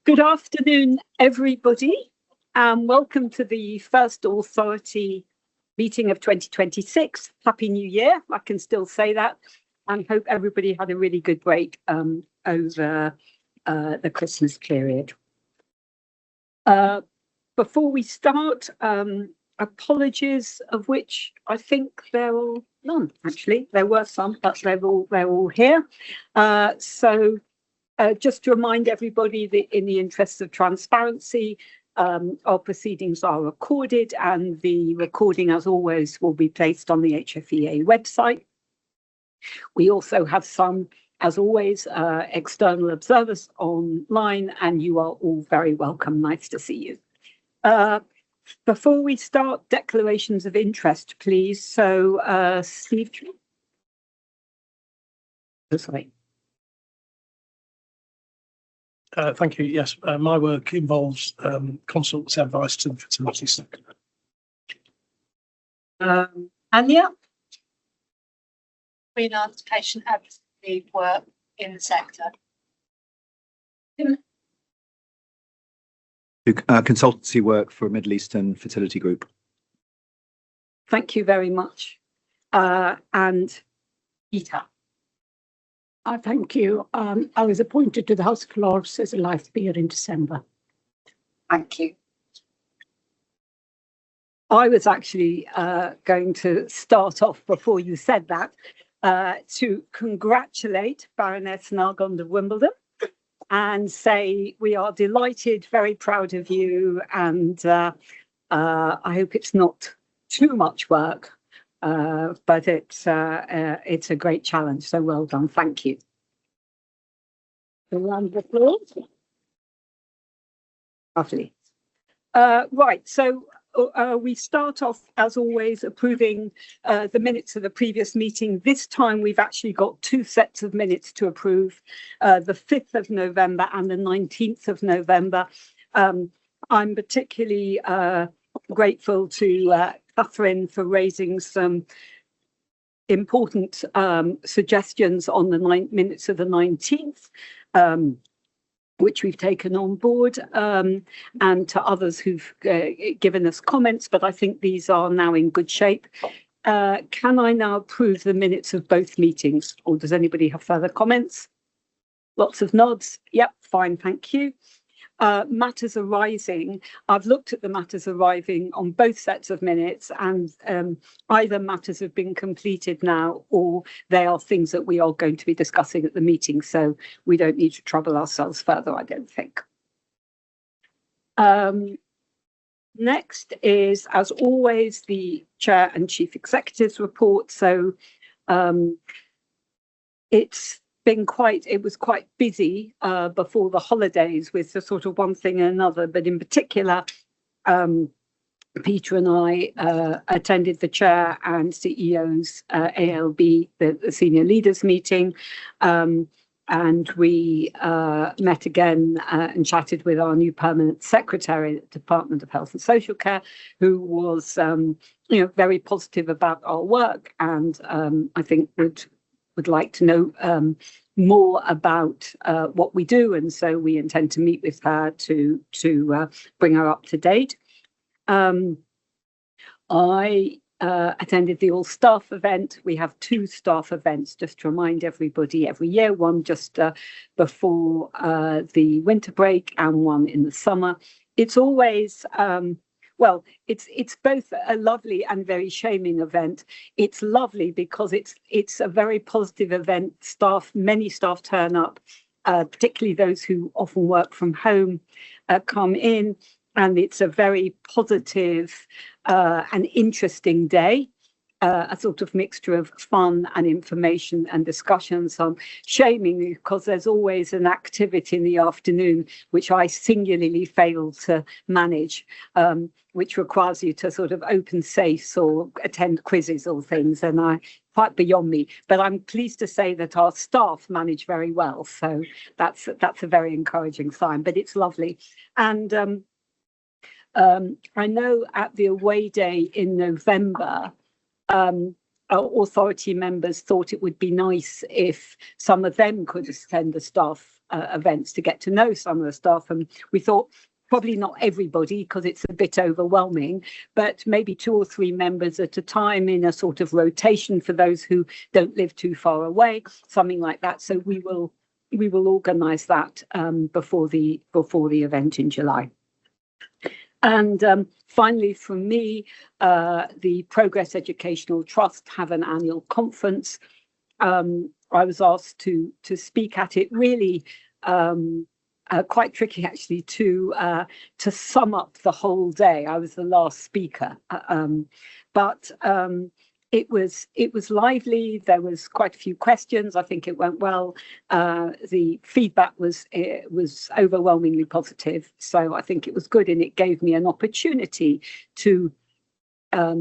Good afternoon, everybody, and welcome to the first Authority meeting of 2026. Happy New Year, I can still say that, and hope everybody had a really good break over the Christmas period. Before we start, apologies, of which I think there are none, actually. There were some, but they're all here. Just to remind everybody that in the interests of transparency, our proceedings are recorded, and the recording, as always, will be placed on the HFEA website. We also have some, as always, external observers online, and you are all very welcome. Nice to see you. Before we start, declarations of interest, please. So, Steve. Sorry. Thank you. Yes, my work involves consultancy advice to the fertility sector. Anya? Freelance patient advocacy work in the sector. Consultancy work for a Middle Eastern fertility group. Thank you very much. And Ita? Thank you. I was appointed to the House of Lords as a life peer in December. Thank you. I was actually going to start off before you said that to congratulate Baroness Nargond of Wimbledon and say we are delighted, very proud of you, and I hope it's not too much work. But it's a great challenge, so well done. Thank you. Around the floor. Lovely. Right, so we start off, as always, approving the minutes of the previous meeting. This time we've actually got two sets of minutes to approve, the 5th of November and the 19th of November. I'm particularly grateful to Catherine for raising some important suggestions on the minutes of the 19th, which we've taken on board, and to others who've given us comments, but I think these are now in good shape. Can I now approve the minutes of both meetings, or does anybody have further comments? Lots of nods. Yep, fine, thank you. Matters arising. I've looked at the matters arriving on both sets of minutes, and either matters have been completed now or they are things that we are going to be discussing at the meeting, so we don't need to trouble ourselves further, I don't think. Next is, as always, the Chair and Chief Executive's report. So it was quite busy before the holidays with the sort of one thing and another, but in particular, Peter and I attended the Chair and CEO's ALB, the senior leaders meeting, and we met again and chatted with our new permanent secretary at the Department of Health and Social Care, who was very positive about our work, and I think would like to know more about what we do, and so we intend to meet with her to bring her up to date. I attended the all staff event. We have two staff events, just to remind everybody, every year, one just before the winter break and one in the summer. It's always well, it's both a lovely and very shaming event. It's lovely because it's a very positive event. Many staff turn up, particularly those who often work from home, come in, and it's a very positive and interesting day. A sort of mixture of fun and information and discussions on shaming, because there's always an activity in the afternoon which I singularly fail to manage, which requires you to sort of open safes or attend quizzes or things, and quite beyond me. But I'm pleased to say that our staff manage very well, so that's a very encouraging sign. But it's lovely, and I know at the away day in November, our authority members thought it would be nice if some of them could attend the staff events to get to know some of the staff. And we thought probably not everybody, because it's a bit overwhelming, but maybe 2 or 3 members at a time in a sort of rotation for those who don't live too far away, something like that. So we will organise that before the event in July. And finally, from me, the Progress Educational Trust have an annual conference. I was asked to speak at it. Really quite tricky, actually, to sum up the whole day. I was the last speaker, but it was lively. There was quite a few questions. I think it went well. The feedback was overwhelmingly positive, so I think it was good, and it gave me an opportunity to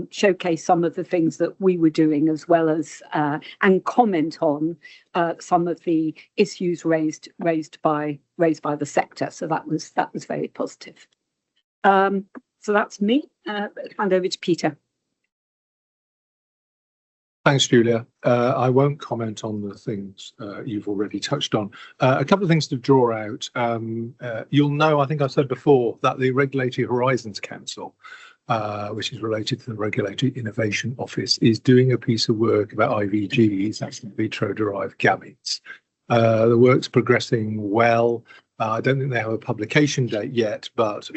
showcase some of the things that we were doing, as well as and comment on some of the issues raised by the sector. So that was very positive. So that's me. Hand over to Peter. Thanks, Julia. I won't comment on the things you've already touched on. A couple of things to draw out. You'll know, I think I said before, that the Regulatory Horizons Council, which is related to the Regulatory Innovation Office, is doing a piece of work about IVGs, that's in vitro-derived gametes. The work's progressing well. I don't think they have a publication date yet, but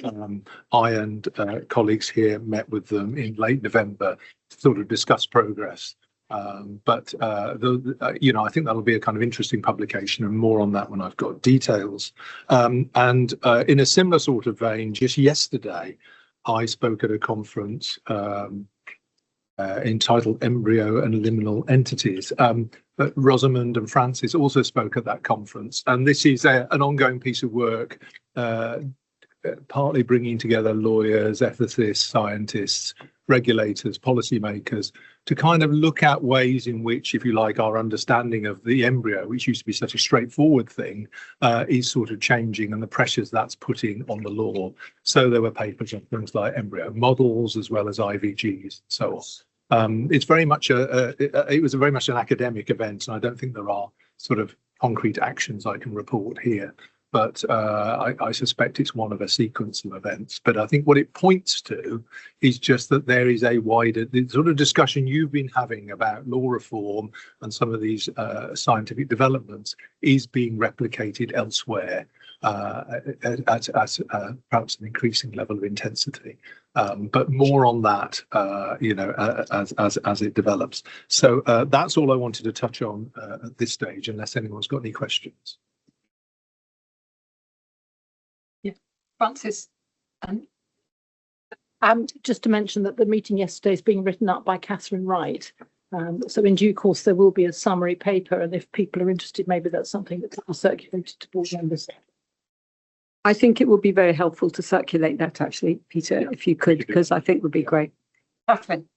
I and colleagues here met with them in late November to sort of discuss progress. I think that'll be a kind of interesting publication, and more on that when I've got details. And in a similar sort of vein, just yesterday, I spoke at a conference entitled Embryo and Liminal Entities. But Rosamond and Francis also spoke at that conference, and this is an ongoing piece of work, partly bringing together lawyers, ethicists, scientists, regulators, policymakers, to kind of look at ways in which, if you like, our understanding of the embryo, which used to be such a straightforward thing, is sort of changing, and the pressures that's putting on the law. So there were papers on things like embryo models as well as IVGs and so on. It's very much it was very much an academic event, and I don't think there are sort of concrete actions I can report here. But I suspect it's one of a sequence of events. But I think what it points to is just that there is a wider, the sort of discussion you've been having about law reform and some of these scientific developments is being replicated elsewhere at perhaps an increasing level of intensity. But more on that, as it develops. So that's all I wanted to touch on at this stage, unless anyone's got any questions. Francis. Just to mention that the meeting yesterday is being written up by Catherine Wright. So in due course, there will be a summary paper, and if people are interested, maybe that's something that can be circulated to board members. I think it would be very helpful to circulate that, actually, Peter, if you could, because I think it would be great. Catherine.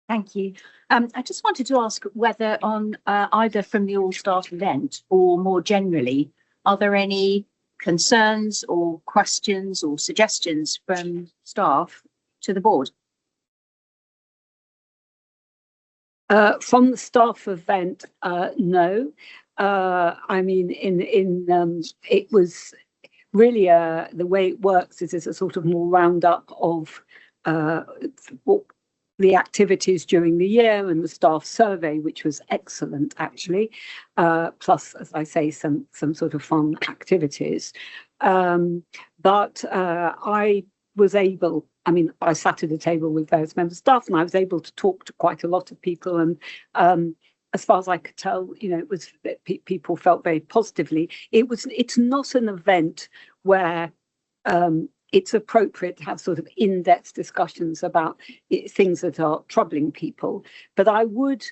Thank you. I just wanted to ask whether on either from the all-staff event or more generally, are there any concerns or questions or suggestions from staff to the board? From the staff event, no. I mean, it was really the way it works is a sort of more roundup of the activities during the year and the staff survey, which was excellent, actually. Plus, as I say, some sort of fun activities. But I was able, I mean, I sat at a table with various members of staff, and I was able to talk to quite a lot of people. And as far as I could tell, it was people felt very positively. It's not an event where it's appropriate to have sort of in-depth discussions about things that are troubling people. But I would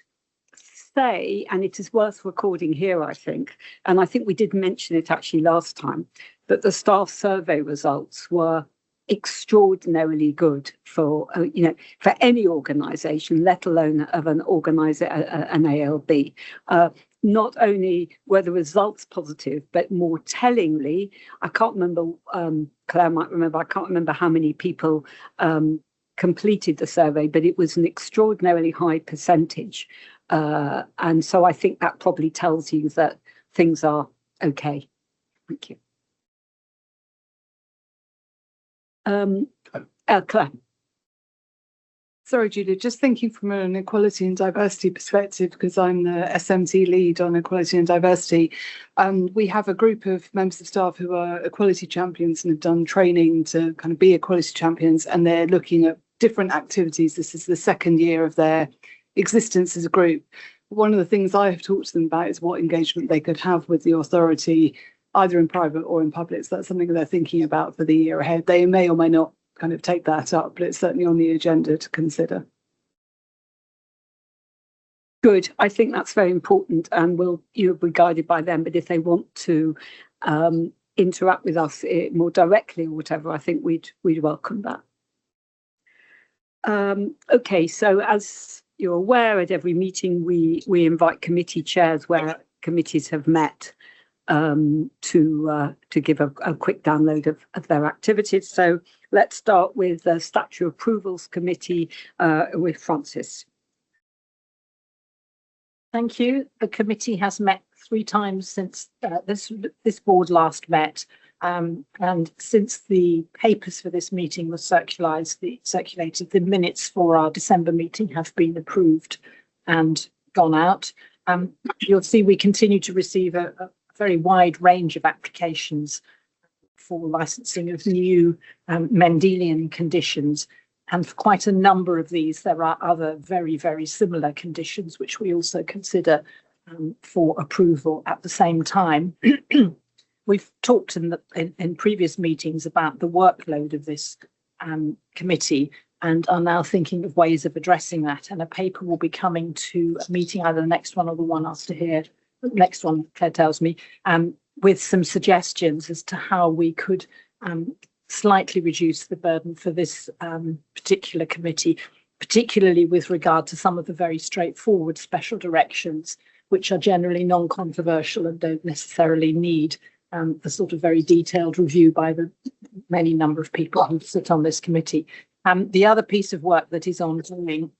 say, and it is worth recording here, I think, and I think we did mention it actually last time, that the staff survey results were extraordinarily good for any organisation, let alone of an ALB. Not only were the results positive, but more tellingly, I can't remember, Claire might remember, I can't remember how many people completed the survey, but it was an extraordinarily high percentage. And so I think that probably tells you that things are okay. Thank you. Claire. Sorry, Julia, just thinking from an equality and diversity perspective, because I'm the SMT lead on equality and diversity. We have a group of members of staff who are equality champions and have done training to kind of be equality champions, and they're looking at different activities. This is the second year of their existence as a group. One of the things I have talked to them about is what engagement they could have with the authority, either in private or in public. So that's something they're thinking about for the year ahead. They may or may not kind of take that up, but it's certainly on the agenda to consider. Good. I think that's very important, and you'll be guided by them. But if they want to interact with us more directly or whatever, I think we'd welcome that. Okay, so as you're aware, at every meeting we invite committee chairs where committees have met to give a quick download of their activities. So let's start with the Statutory Approvals Committee with Frances. Thank you. The committee has met 3 times since this board last met, and since the papers for this meeting were circulated, the minutes for our December meeting have been approved and gone out. You'll see we continue to receive a very wide range of applications for licensing of new Mendelian conditions. And for quite a number of these, there are other very, very similar conditions which we also consider for approval at the same time. We've talked in previous meetings about the workload of this committee and are now thinking of ways of addressing that. And a paper will be coming to a meeting, either the next one or the one after here, the next one, Claire tells me, with some suggestions as to how we could slightly reduce the burden for this particular committee, particularly with regard to some of the very straightforward special directions, which are generally non-controversial and don't necessarily need the sort of very detailed review by the many number of people who sit on this committee. The other piece of work that is ongoing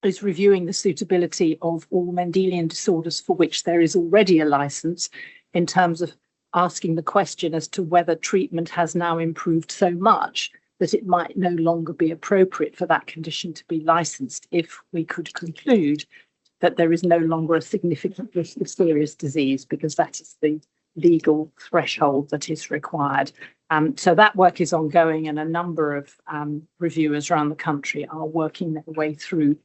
is reviewing the suitability of all Mendelian disorders for which there is already a license, in terms of asking the question as to whether treatment has now improved so much that it might no longer be appropriate for that condition to be licensed if we could conclude that there is no longer a significant risk of serious disease, because that is the legal threshold that is required. So that work is ongoing, and a number of reviewers around the country are working their way through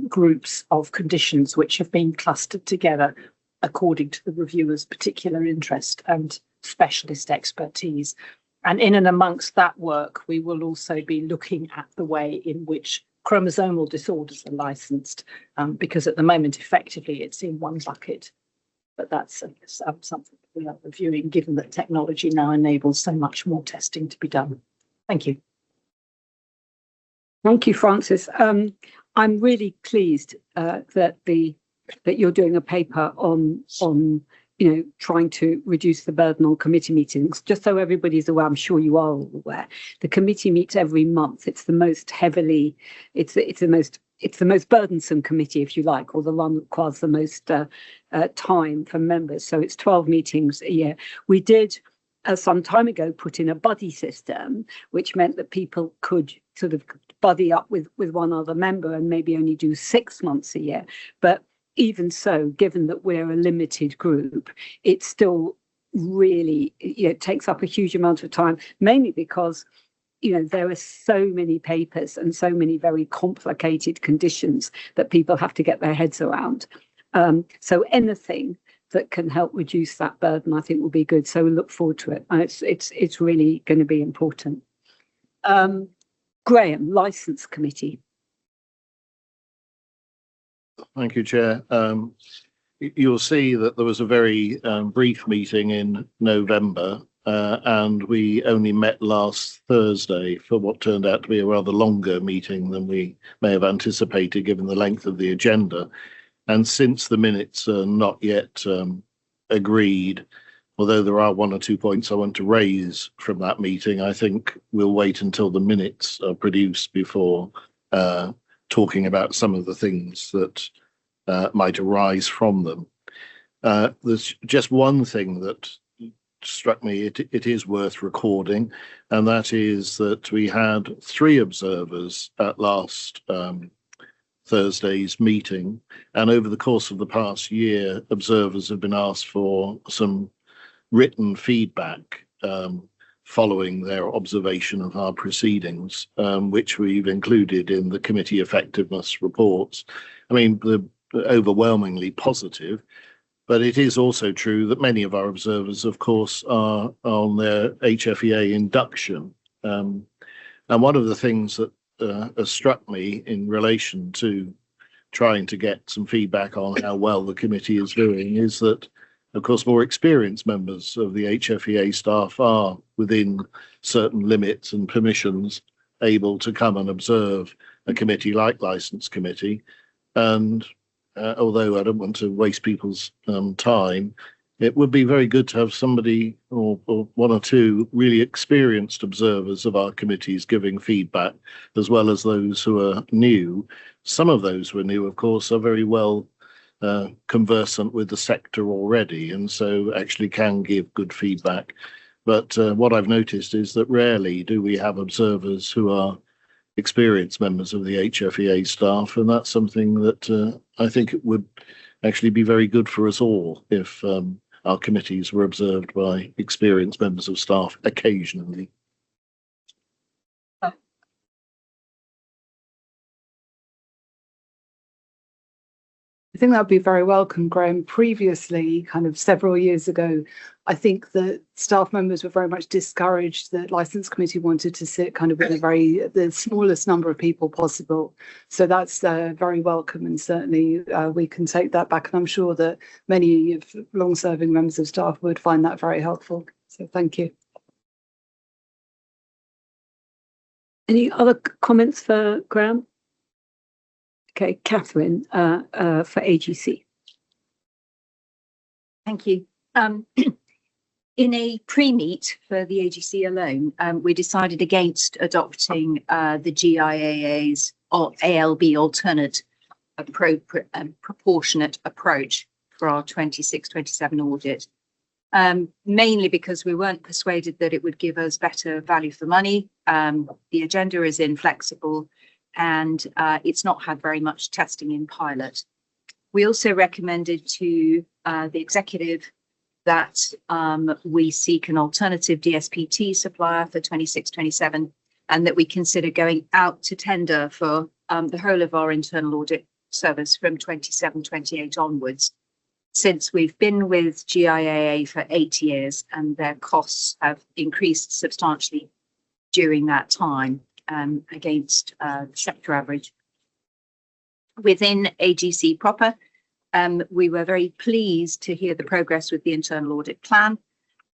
groups of conditions which have been clustered together according to the reviewer's particular interest and specialist expertise. And in and amongst that work, we will also be looking at the way in which chromosomal disorders are licensed, because at the moment, effectively, it's in one bucket. But that's something we are reviewing, given that technology now enables so much more testing to be done. Thank you. Thank you, Frances. I'm really pleased that you're doing a paper on trying to reduce the burden on committee meetings. Just so everybody's aware, I'm sure you are all aware, the committee meets every month. It's the most burdensome committee, if you like, or the one that requires the most time for members. So it's 12 meetings a year. We did some time ago put in a buddy system, which meant that people could sort of buddy up with one other member and maybe only do 6 months a year. But even so, given that we're a limited group, it still really takes up a huge amount of time, mainly because there are so many papers and so many very complicated conditions that people have to get their heads around. So anything that can help reduce that burden, I think, will be good. So we look forward to it. It's really going to be important. Graham, Licence Committee. Thank you, Chair. You'll see that there was a very brief meeting in November, and we only met last Thursday for what turned out to be a rather longer meeting than we may have anticipated, given the length of the agenda. And since the minutes are not yet agreed, although there are 1 or 2 points I want to raise from that meeting, I think we'll wait until the minutes are produced before talking about some of the things that might arise from them. There's just one thing that struck me, it is worth recording, and that is that we had 3 observers at last Thursday's meeting, and over the course of the past year, observers have been asked for some written feedback following their observation of our proceedings, which we've included in the committee effectiveness reports. I mean, they're overwhelmingly positive. But it is also true that many of our observers, of course, are on their HFEA induction. And one of the things that has struck me in relation to trying to get some feedback on how well the committee is doing is that, of course, more experienced members of the HFEA staff are within certain limits and permissions able to come and observe a committee like Licence Committee. And although I don't want to waste people's time, it would be very good to have somebody or 1 or 2 really experienced observers of our committees giving feedback, as well as those who are new. Some of those who are new, of course, are very well conversant with the sector already, and so actually can give good feedback. But what I've noticed is that rarely do we have observers who are experienced members of the HFEA staff, and that's something that I think it would actually be very good for us all if our committees were observed by experienced members of staff occasionally. I think that would be very welcome, Graham. Previously, kind of several years ago, I think that staff members were very much discouraged that Licence Committee wanted to sit kind of with the smallest number of people possible. So that's very welcome, and certainly we can take that back. And I'm sure that many of long-serving members of staff would find that very helpful. So thank you. Any other comments for Graham? Okay, Catherine, for AGC. Thank you. In a pre-meet for the AGC alone, we decided against adopting the GIAA's or ALB alternate proportionate approach for our 26-27 audit, mainly because we weren't persuaded that it would give us better value for money. The agenda is inflexible, and it's not had very much testing in pilot. We also recommended to the executive that we seek an alternative DSPT supplier for 26-27, and that we consider going out to tender for the whole of our internal audit service from 27-28 onwards, since we've been with GIAA for 8 years and their costs have increased substantially during that time against the sector average. Within AGC proper, we were very pleased to hear the progress with the internal audit plan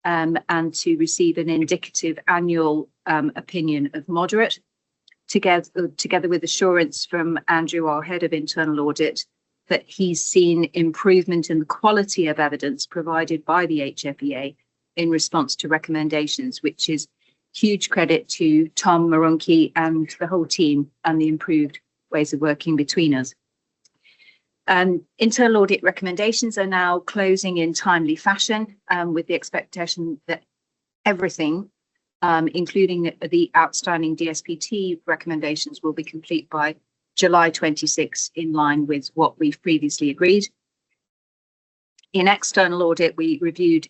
and to receive an indicative annual opinion of moderate, together with assurance from Andrew, our head of internal audit, that he's seen improvement in the quality of evidence provided by the HFEA in response to recommendations, which is huge credit to Tom Marunki and the whole team and the improved ways of working between us. Internal audit recommendations are now closing in timely fashion, with the expectation that everything, including the outstanding DSPT recommendations, will be complete by July 26, in line with what we've previously agreed. In external audit, we reviewed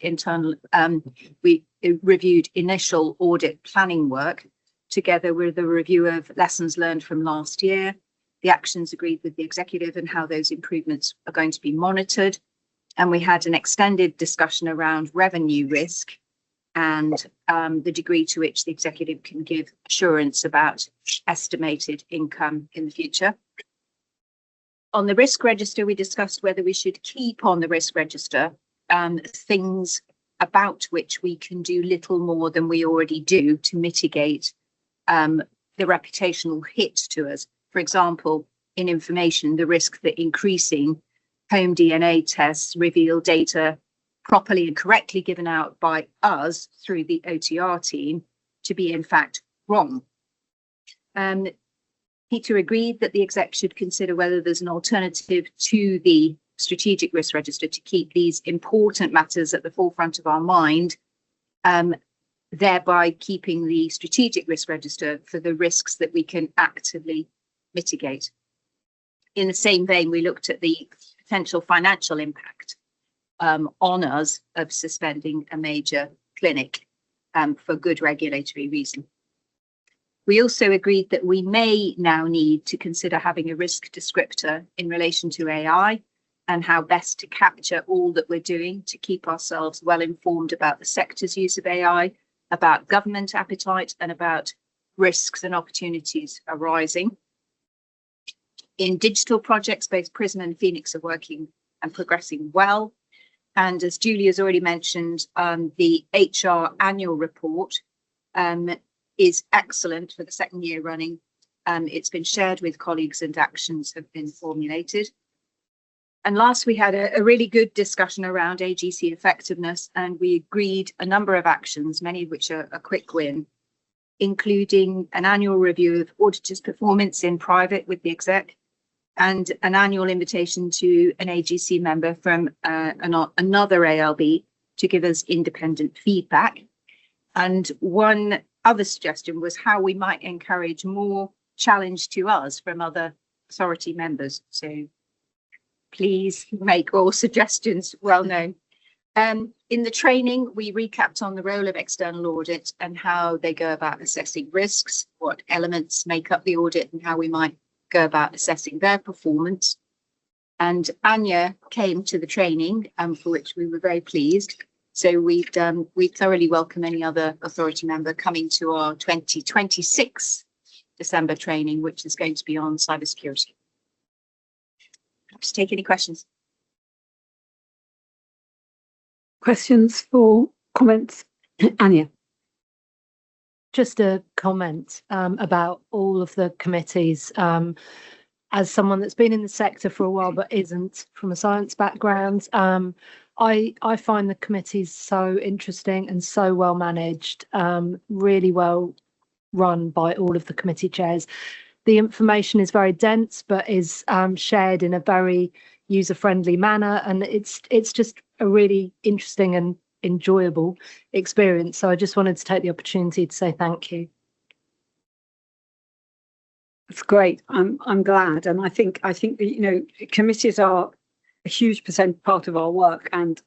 initial audit planning work, together with a review of lessons learned from last year, the actions agreed with the executive and how those improvements are going to be monitored. And we had an extended discussion around revenue risk and the degree to which the executive can give assurance about estimated income in the future. On the risk register, we discussed whether we should keep on the risk register things about which we can do little more than we already do to mitigate the reputational hit to us. For example, in information, the risk that increasing home DNA tests reveal data properly and correctly given out by us through the OTR team to be in fact wrong. Peter agreed that the exec should consider whether there's an alternative to the strategic risk register to keep these important matters at the forefront of our mind, thereby keeping the strategic risk register for the risks that we can actively mitigate. In the same vein, we looked at the potential financial impact on us of suspending a major clinic for good regulatory reason. We also agreed that we may now need to consider having a risk descriptor in relation to AI and how best to capture all that we're doing to keep ourselves well informed about the sector's use of AI, about government appetite, and about risks and opportunities arising. In digital projects, both Prism and Phoenix are working and progressing well. And as Julie has already mentioned, the HR annual report is excellent for the second year running. It's been shared with colleagues and actions have been formulated. And last, we had a really good discussion around AGC effectiveness, and we agreed a number of actions, many of which are a quick win, including an annual review of auditors' performance in private with the exec, and an annual invitation to an AGC member from another ALB to give us independent feedback. And one other suggestion was how we might encourage more challenge to us from other authority members. So please make all suggestions well known. In the training, we recapped on the role of external audit and how they go about assessing risks, what elements make up the audit, and how we might go about assessing their performance. And Anya came to the training, for which we were very pleased. So we thoroughly welcome any other authority member coming to our 2026 December training, which is going to be on cybersecurity. Just take any questions. Questions for comments? Anya. Just a comment about all of the committees. As someone that's been in the sector for a while but isn't from a science background, I find the committees so interesting and so well managed, really well run by all of the committee chairs. The information is very dense but is shared in a very user-friendly manner, and it's just a really interesting and enjoyable experience. So I just wanted to take the opportunity to say thank you. That's great. I'm glad, and I think that, committees are a huge part of our work, and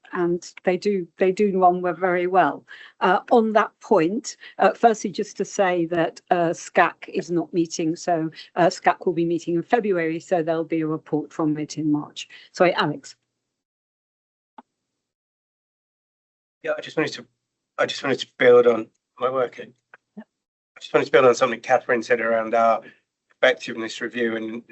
they do run very well. On that point, firstly, just to say that SCAC is not meeting, so SCAC will be meeting in February, so there'll be a report from it in March. Sorry, Alex. Yeah, I just wanted to build on my working. I just wanted to build on something Catherine said around our effectiveness review, and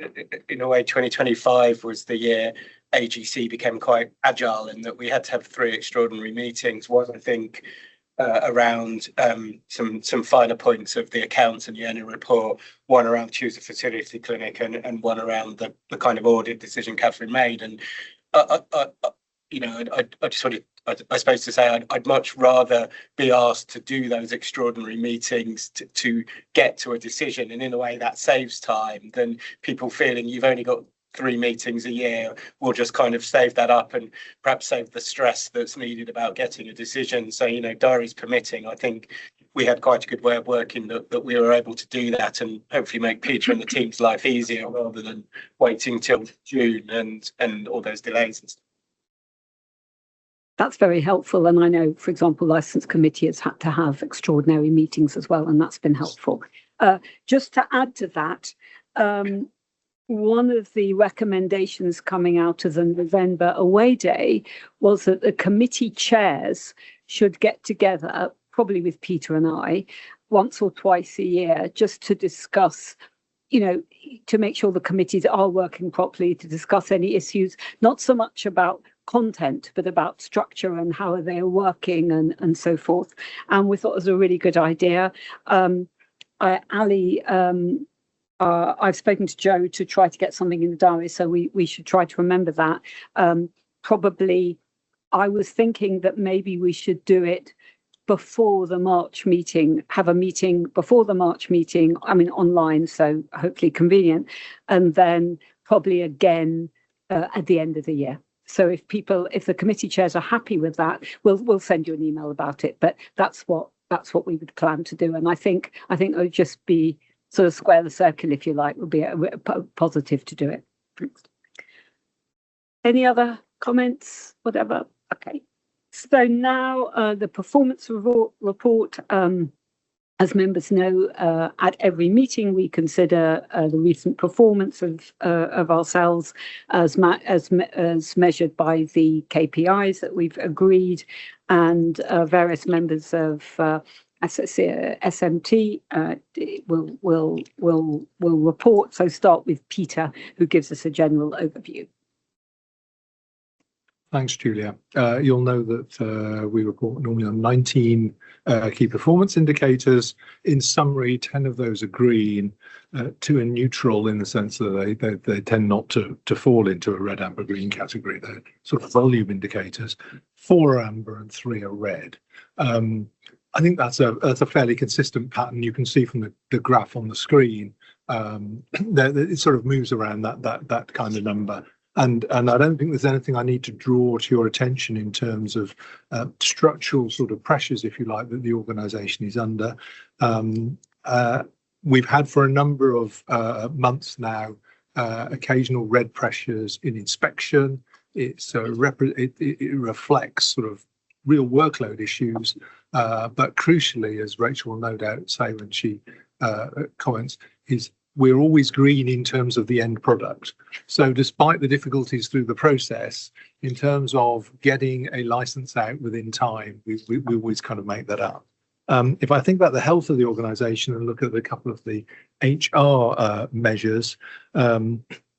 in a way 2025 was the year AGC became quite agile, in that we had to have 3 extraordinary meetings. One, I think, around some finer points of the accounts and the annual report, one around choose a fertility clinic, and one around the kind of audit decision Catherine made. And I just wanted, I suppose, to say I'd much rather be asked to do those extraordinary meetings to get to a decision, and in a way that saves time, than people feeling you've only got 3 meetings a year. We'll just kind of save that up and perhaps save the stress that's needed about getting a decision. So, diaries permitting, I think we had quite a good way of working that we were able to do that, and hopefully make Peter and the team's life easier rather than waiting till June and all those delays and stuff. That's very helpful, and I know, for example, Licence Committee has had to have extraordinary meetings as well, and that's been helpful. Just to add to that, one of the recommendations coming out of the November away day was that the committee chairs should get together, probably with Peter and I, once or twice a year, just to discuss, to make sure the committees are working properly, to discuss any issues, not so much about content, but about structure and how they are working and so forth. And we thought it was a really good idea. Ali, I've spoken to Joe to try to get something in the diary, so we should try to remember that. Probably, I was thinking that maybe we should do it before the March meeting, have a meeting before the March meeting, online, so hopefully convenient, and then probably again at the end of the year. if the committee chairs are happy with that, we'll send you an email about it. But that's what we would plan to do. And I think it would just be sort of square the circle, if you like, would be a positive to do it. Any other comments? Whatever. Okay. So now the performance report. As members know, at every meeting we consider the recent performance of ourselves as measured by the KPIs that we've agreed, and various members of SMT will report. So start with Peter, who gives us a general overview. Thanks, Julia. You'll know that we report normally on 19 key performance indicators. In summary, 10 of those are green, 2 are neutral in the sense that they tend not to fall into a red, amber, green category. They're sort of volume indicators. 4 are amber and 3 are red. I think that's a fairly consistent pattern. You can see from the graph on the screen that it sort of moves around that kind of number. And I don't think there's anything I need to draw to your attention in terms of structural sort of pressures, if you like, that the organisation is under. We've had for a number of months now occasional red pressures in inspection. It reflects sort of real workload issues, but crucially, as Rachel will no doubt say when she comments, is we're always green in terms of the end product. So despite the difficulties through the process, in terms of getting a license out within time, we always kind of make that up. If I think about the health of the organisation and look at a couple of the HR measures,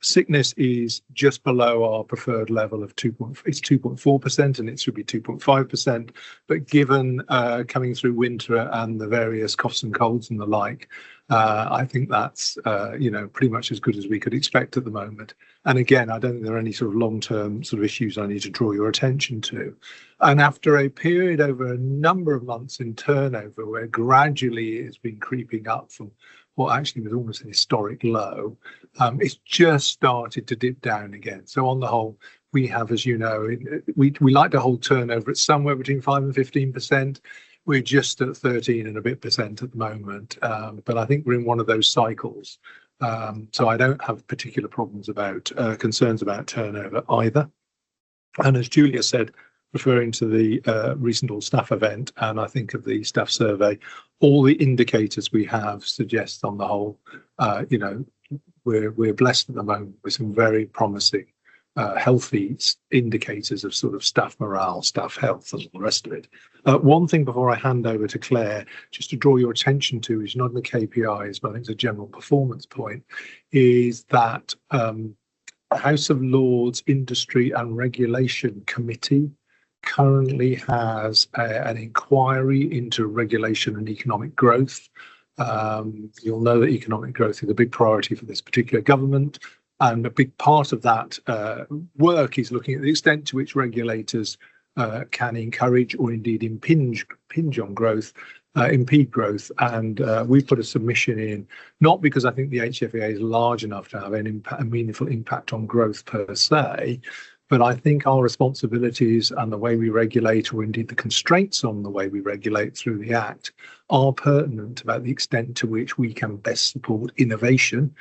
sickness is just below our preferred level of 2.4%, and it should be 2.5%. But given coming through winter and the various coughs and colds and the like, I think that's pretty much as good as we could expect at the moment. And again, I don't think there are any sort of long-term sort of issues I need to draw your attention to. And after a period over a number of months in turnover, where gradually it's been creeping up from what actually was almost an historic low, it's just started to dip down again. So on the whole, we have, as you know, we like to hold turnover at somewhere between 5 and 15%. We're just at 13 and a bit percent at the moment, but I think we're in one of those cycles. So I don't have particular concerns about turnover either. And as Julia said, referring to the recent all staff event, and I think of the staff survey, all the indicators we have suggest on the whole, we're blessed at the moment with some very promising healthy indicators of sort of staff morale, staff health, and all the rest of it. One thing before I hand over to Claire, just to draw your attention to, is not in the KPIs, but I think it's a general performance point, is that House of Lords Industry and Regulation Committee currently has an inquiry into regulation and economic growth. You'll know that economic growth is a big priority for this particular government. And a big part of that work is looking at the extent to which regulators can encourage or indeed impinge on growth, impede growth. And we put a submission in, not because I think the HFEA is large enough to have a meaningful impact on growth per se, but I think our responsibilities and the way we regulate, or indeed the constraints on the way we regulate through the Act, are pertinent about the extent to which we can best support innovation,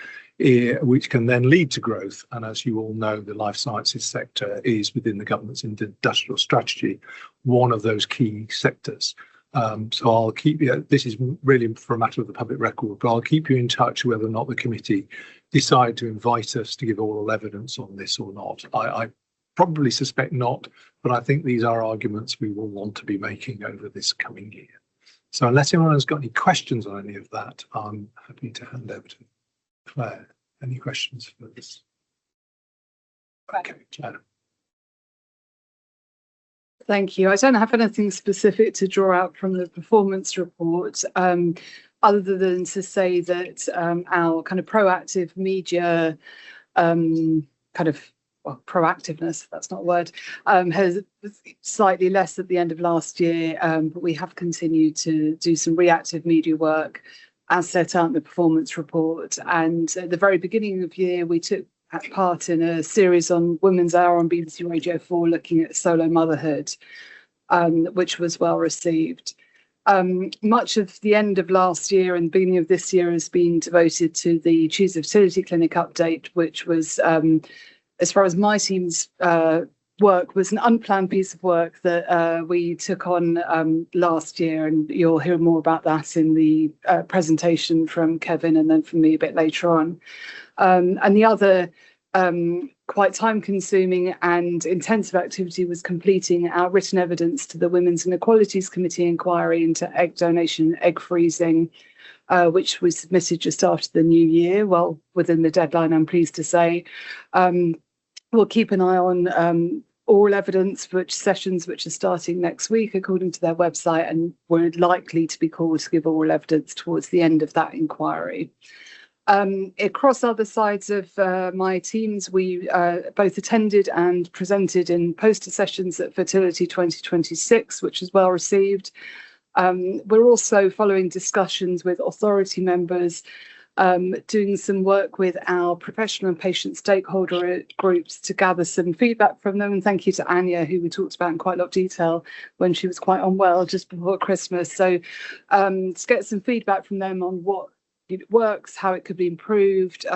which can then lead to growth. And as you all know, the life sciences sector is, within the government's industrial strategy, one of those key sectors. So I'll keep you, this is really for a matter of the public record, but I'll keep you in touch whether or not the committee decide to invite us to give oral evidence on this or not. I probably suspect not, but I think these are arguments we will want to be making over this coming year. So unless anyone has got any questions on any of that, I'm happy to hand over to Claire. Any questions for this? Okay, Claire. Thank you. I don't have anything specific to draw out from the performance report, other than to say that our kind of proactive media proactiveness, that's not a word, has slightly less at the end of last year, but we have continued to do some reactive media work as set out in the performance report. And at the very beginning of the year, we took part in a series on Women's Hour on BBC Radio 4 looking at solo motherhood, which was well received. Much of the end of last year and beginning of this year has been devoted to the Choose a Fertility Clinic update, which was, as far as my team's work, was an unplanned piece of work that we took on last year, and you'll hear more about that in the presentation from Kevin and then from me a bit later on. And the other quite time-consuming and intensive activity was completing our written evidence to the Women's Inequalities Committee inquiry into egg donation, egg freezing, which was submitted just after the new year, well, within the deadline, I'm pleased to say. We'll keep an eye on oral evidence sessions which are starting next week according to their website, and we're likely to be called to give oral evidence towards the end of that inquiry. Across other sides of my teams, we both attended and presented in poster sessions at Fertility 2026, which was well received. We're also following discussions with authority members, doing some work with our professional and patient stakeholder groups to gather some feedback from them. And thank you to Anya, who we talked about in quite a lot of detail when she was quite unwell just before Christmas. So to get some feedback from them on what it works, how it could be improved,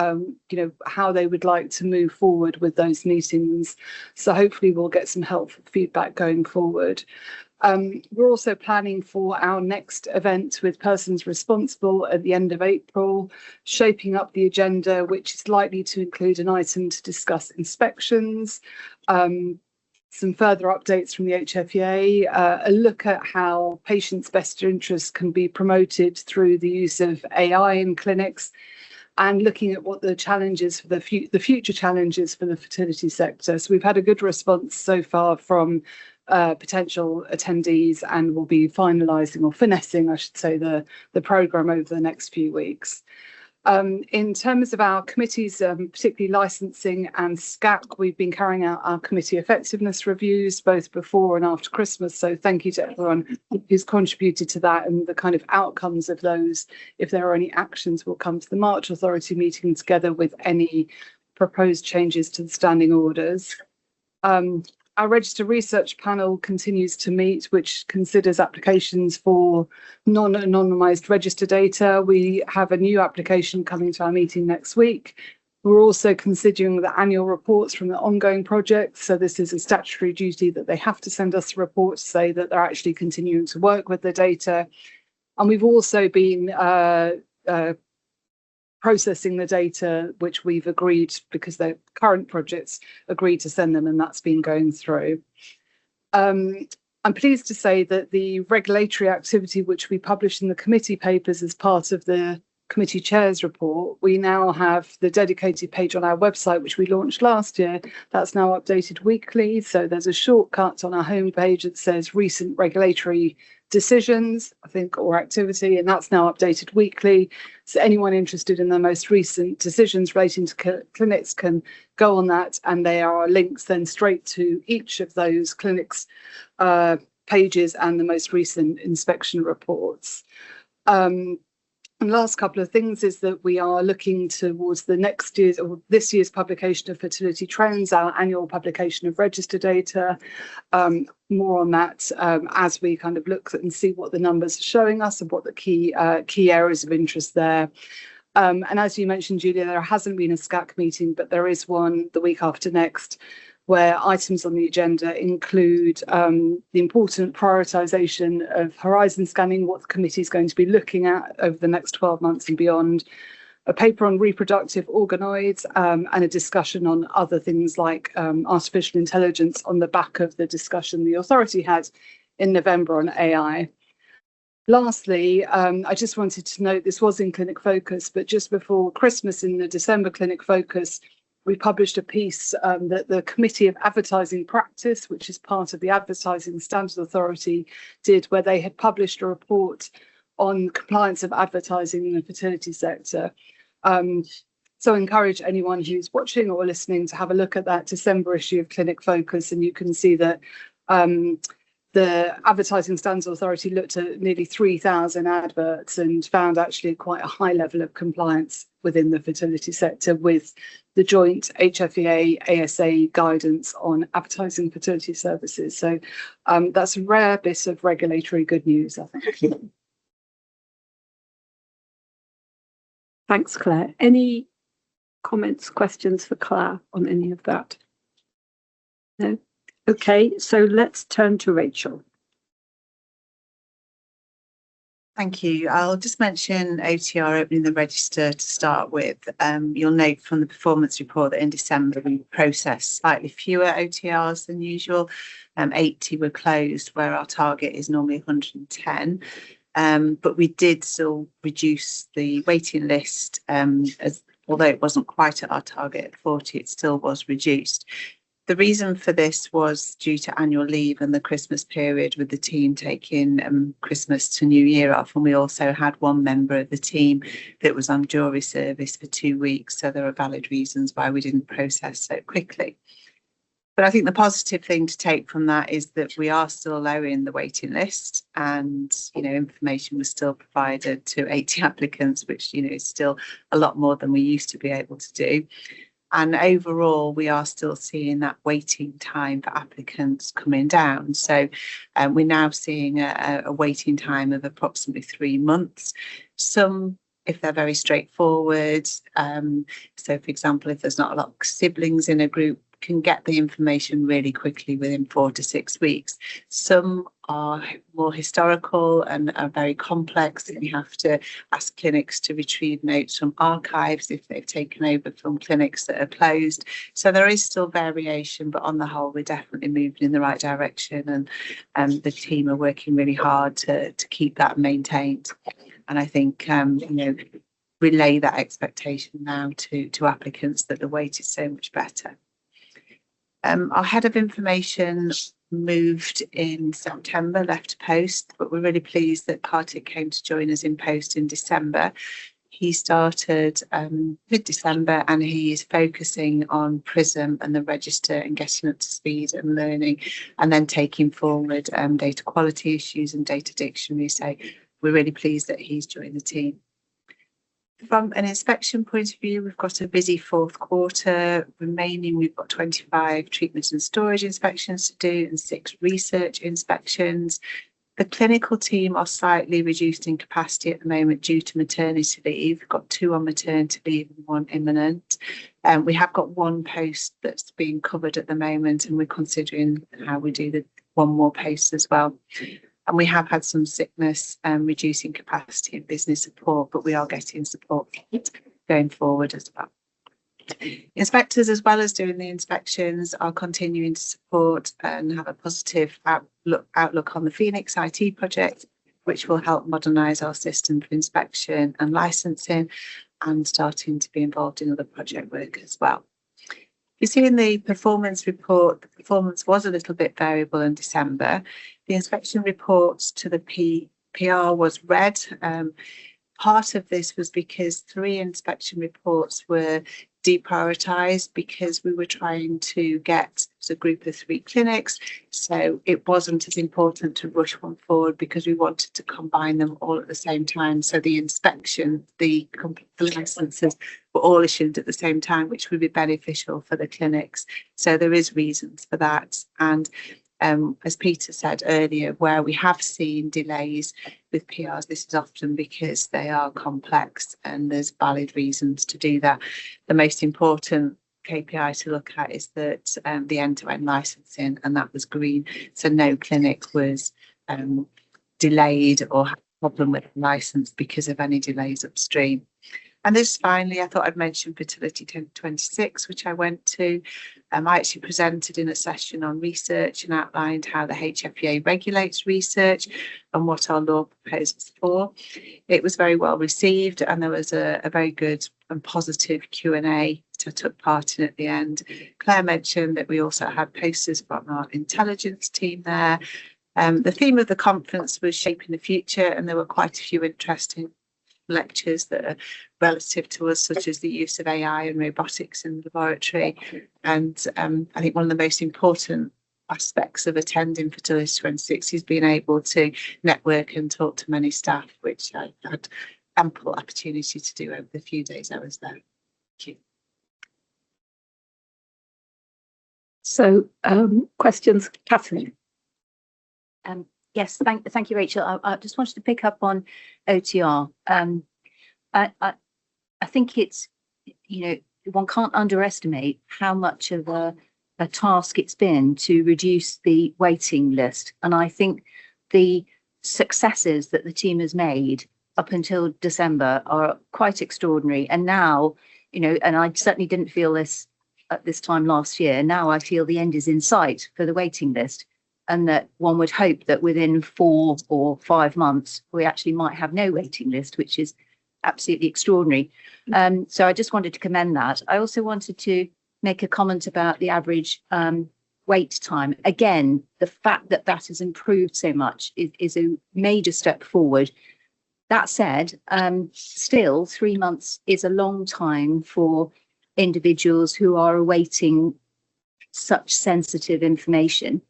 how they would like to move forward with those meetings. So hopefully we'll get some helpful feedback going forward. We're also planning for our next event with persons responsible at the end of April, shaping up the agenda, which is likely to include an item to discuss inspections, some further updates from the HFEA, a look at how patients' best interests can be promoted through the use of AI in clinics, and looking at what the challenges for the future challenges for the fertility sector. So we've had a good response so far from potential attendees, and we'll be finalising or finessing, I should say, the programme over the next few weeks. In terms of our committees, particularly licensing and SCAC, we've been carrying out our committee effectiveness reviews both before and after Christmas. So thank you to everyone who's contributed to that, and the kind of outcomes of those. If there are any actions, will come to the March Authority meeting together with any proposed changes to the standing orders. Our register research panel continues to meet, which considers applications for non-anonymised register data. We have a new application coming to our meeting next week. We're also considering the annual reports from the ongoing projects. So this is a statutory duty that they have to send us a report to say that they're actually continuing to work with the data. And we've also been processing the data, which we've agreed, because the current projects agreed to send them, and that's been going through. I'm pleased to say that the regulatory activity, which we published in the committee papers as part of the committee chair's report, we now have the dedicated page on our website, which we launched last year. That's now updated weekly. So there's a shortcut on our homepage that says recent regulatory decisions, I think, or activity, and that's now updated weekly. So anyone interested in the most recent decisions relating to clinics can go on that, and there are links then straight to each of those clinics' pages and the most recent inspection reports. And last couple of things is that we are looking towards the next year's or this year's publication of Fertility Trends, our annual publication of register data. More on that as we kind of look and see what the numbers are showing us and what the key areas of interest there. And as you mentioned, Julia, there hasn't been a SCAC meeting, but there is one the week after next, where items on the agenda include the important prioritisation of horizon scanning, what the committee is going to be looking at over the next 12 months and beyond, a paper on reproductive organoids, and a discussion on other things like artificial intelligence on the back of the discussion the authority had in November on AI. Lastly, I just wanted to note, this was in Clinic Focus, but just before Christmas in the December Clinic Focus, we published a piece that the Committee of Advertising Practice, which is part of the Advertising Standards Authority, did, where they had published a report on compliance of advertising in the fertility sector. So I encourage anyone who's watching or listening to have a look at that December issue of Clinic Focus, and you can see that the Advertising Standards Authority looked at nearly 3,000 adverts and found actually quite a high level of compliance within the fertility sector with the joint HFEA ASA guidance on advertising fertility services. So that's a rare bit of regulatory good news, I think. Thanks, Claire. Any comments, questions for Claire on any of that? No? Okay, so let's turn to Rachel. Thank you. I'll just mention OTR opening the register to start with. You'll note from the performance report that in December we processed slightly fewer OTRs than usual. 80 were closed, where our target is normally 110. But we did still reduce the waiting list, although it wasn't quite at our target at 40, it still was reduced. The reason for this was due to annual leave and the Christmas period, with the team taking Christmas to New Year off. And we also had one member of the team that was on jury service for 2 weeks. So there are valid reasons why we didn't process so quickly. But I think the positive thing to take from that is that we are still lowering the waiting list, and, information was still provided to 80 applicants, which, is still a lot more than we used to be able to do. And overall, we are still seeing that waiting time for applicants coming down. So we're now seeing a waiting time of approximately 3 months. Some, if they're very straightforward, so for example, if there's not a lot of siblings in a group, can get the information really quickly within 4 to 6 weeks. Some are more historical and are very complex, and you have to ask clinics to retrieve notes from archives if they've taken over from clinics that are closed. So there is still variation, but on the whole, we're definitely moving in the right direction, and the team are working really hard to keep that maintained. And I think, relay that expectation now to applicants that the wait is so much better. Our head of information moved in September, left post, but we're really pleased that Kartik came to join us in post in December. He started mid-December, and he is focusing on PRISM and the register and getting up to speed and learning, and then taking forward data quality issues and data dictionary. So we're really pleased that he's joined the team. From an inspection point of view, we've got a busy fourth quarter remaining. We've got 25 treatment and storage inspections to do and 6 research inspections. The clinical team are slightly reduced in capacity at the moment due to maternity leave. We've got 2 on maternity leave and 1 imminent. We have got 1 post that's being covered at the moment, and we're considering how we do the 1 more post as well. And we have had some sickness reducing capacity in business support, but we are getting support going forward as well. Inspectors, as well as doing the inspections, are continuing to support and have a positive outlook on the Phoenix IT project, which will help modernise our system for inspection and licensing, and starting to be involved in other project work as well. You see in the performance report, the performance was a little bit variable in December. The inspection reports to the PR was red. Part of this was because 3 inspection reports were deprioritised because we were trying to get a group of 3 clinics. So it wasn't as important to rush one forward because we wanted to combine them all at the same time. So the inspection, the licenses were all issued at the same time, which would be beneficial for the clinics. So there is reasons for that. And as Peter said earlier, where we have seen delays with PRs, this is often because they are complex and there's valid reasons to do that. The most important KPI to look at is that the end-to-end licensing, and that was green. So no clinic was delayed or had a problem with the license because of any delays upstream. And this finally, I thought I'd mention Fertility 1026, which I went to. I actually presented in a session on research and outlined how the HFEA regulates research and what our law proposes for. It was very well received, and there was a very good and positive Q&A that I took part in at the end. Claire mentioned that we also had posters from our intelligence team there. The theme of the conference was Shaping the Future, and there were quite a few interesting lectures that are relative to us, such as the use of AI and robotics in the laboratory. And I think one of the most important aspects of attending Fertility 26 is being able to network and talk to many staff, which I had ample opportunity to do over the few days I was there. Thank you. So questions, Catherine? Yes, thank you, Rachel. I just wanted to pick up on OTR. I think it's, one can't underestimate how much of a task it's been to reduce the waiting list. And I think the successes that the team has made up until December are quite extraordinary. And now, and I certainly didn't feel this at this time last year. Now I feel the end is in sight for the waiting list, and that one would hope that within 4 or 5 months, we actually might have no waiting list, which is absolutely extraordinary. So I just wanted to commend that. I also wanted to make a comment about the average wait time. Again, the fact that that has improved so much is a major step forward. That said, still 3 months is a long time for individuals who are awaiting such sensitive information.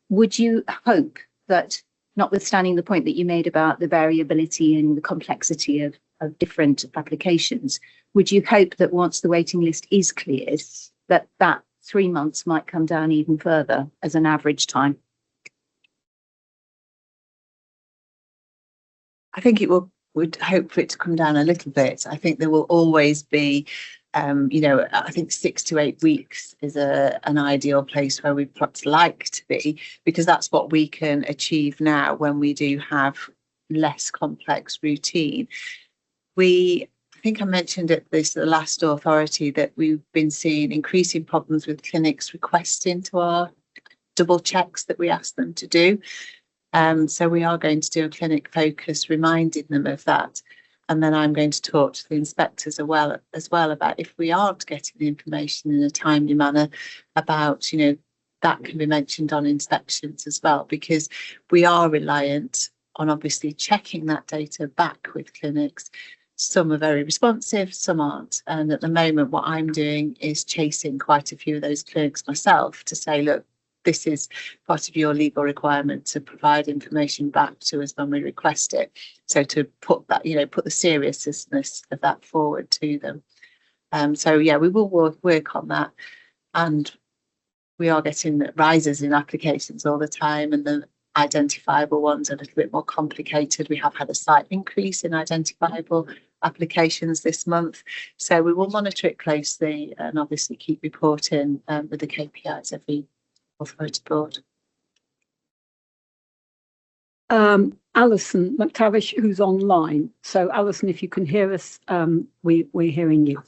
Would you hope that, notwithstanding the point that you made about the variability and the complexity of different applications, would you hope that once the waiting list is cleared, that 3 months might come down even further as an average time? I think would hope for it to come down a little bit. I think there will always be, I think 6 to 8 weeks is an ideal place where we'd perhaps like to be, because that's what we can achieve now when we do have less complex routine. I think I mentioned at the last authority that we've been seeing increasing problems with clinics requesting to our double checks that we ask them to do. So we are going to do a clinic focus reminding them of that. And then I'm going to talk to the inspectors as well about if we aren't getting the information in a timely manner about, that can be mentioned on inspections as well, because we are reliant on obviously checking that data back with clinics. Some are very responsive, some aren't. And at the moment, what I'm doing is chasing quite a few of those clinics myself to say, look, this is part of your legal requirement to provide information back to us when we request it. So to put that, put the seriousness of that forward to them. So yeah, we will work on that. And we are getting rises in applications all the time, and the identifiable ones are a little bit more complicated. We have had a slight increase in identifiable applications this month. So we will monitor it closely and obviously keep reporting with the KPIs every authority board. Alison McTavish, who's online. So Alison, if you can hear us, we're hearing you.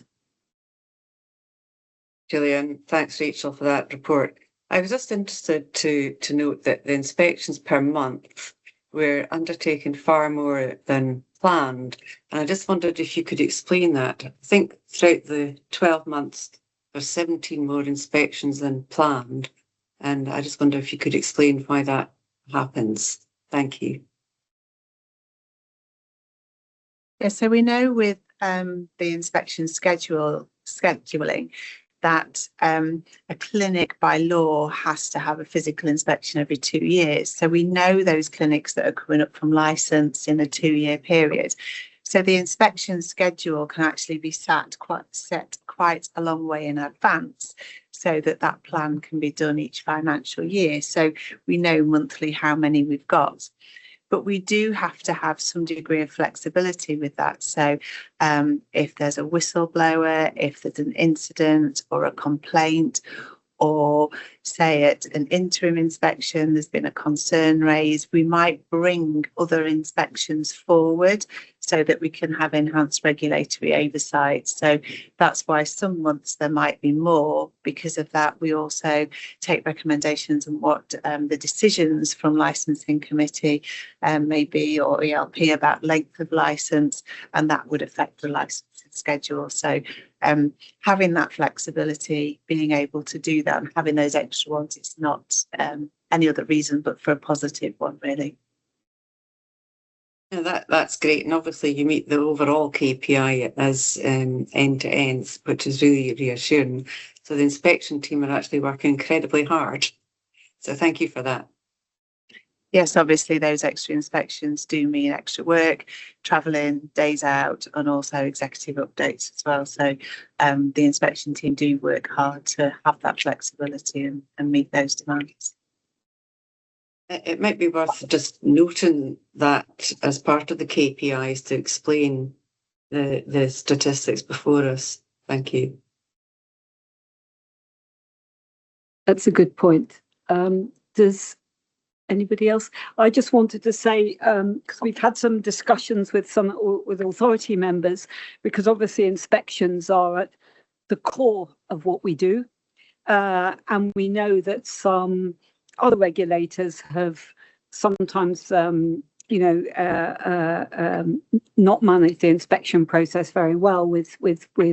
Gillian, thanks Rachel for that report. I was just interested to note that the inspections per month were undertaken far more than planned. And I just wondered if you could explain that. I think throughout the 12 months, there's 17 more inspections than planned. And I just wonder if you could explain why that happens. Thank you. Yeah, so we know with the inspection scheduling that a clinic by law has to have a physical inspection every 2 years. So we know those clinics that are coming up from licence in a 2-year period. So the inspection schedule can actually be set quite a long way in advance, so that plan can be done each financial year. So we know monthly how many we've got. But we do have to have some degree of flexibility with that. So if there's a whistleblower, if there's an incident or a complaint, or say at an interim inspection, there's been a concern raised, we might bring other inspections forward so that we can have enhanced regulatory oversight. So that's why some months there might be more. Because of that, we also take recommendations on what the decisions from licensing committee may be, or ELP, about length of licence, and that would affect the licensing schedule. So having that flexibility, being able to do that and having those extra ones, it's not any other reason but for a positive one, really. Yeah, that's great. And obviously you meet the overall KPI as end to end, which is really reassuring. So the inspection team are actually working incredibly hard So thank you for that. Yes, obviously those extra inspections do mean extra work, travelling, days out, and also executive updates as well. So the inspection team do work hard to have that flexibility and meet those demands. It might be worth just noting that as part of the KPIs to explain the statistics before us. Thank you. That's a good point. Does anybody else? I just wanted to say, because we've had some discussions with authority members, because obviously inspections are at the core of what we do. And we know that some other regulators have sometimes, not managed the inspection process very well with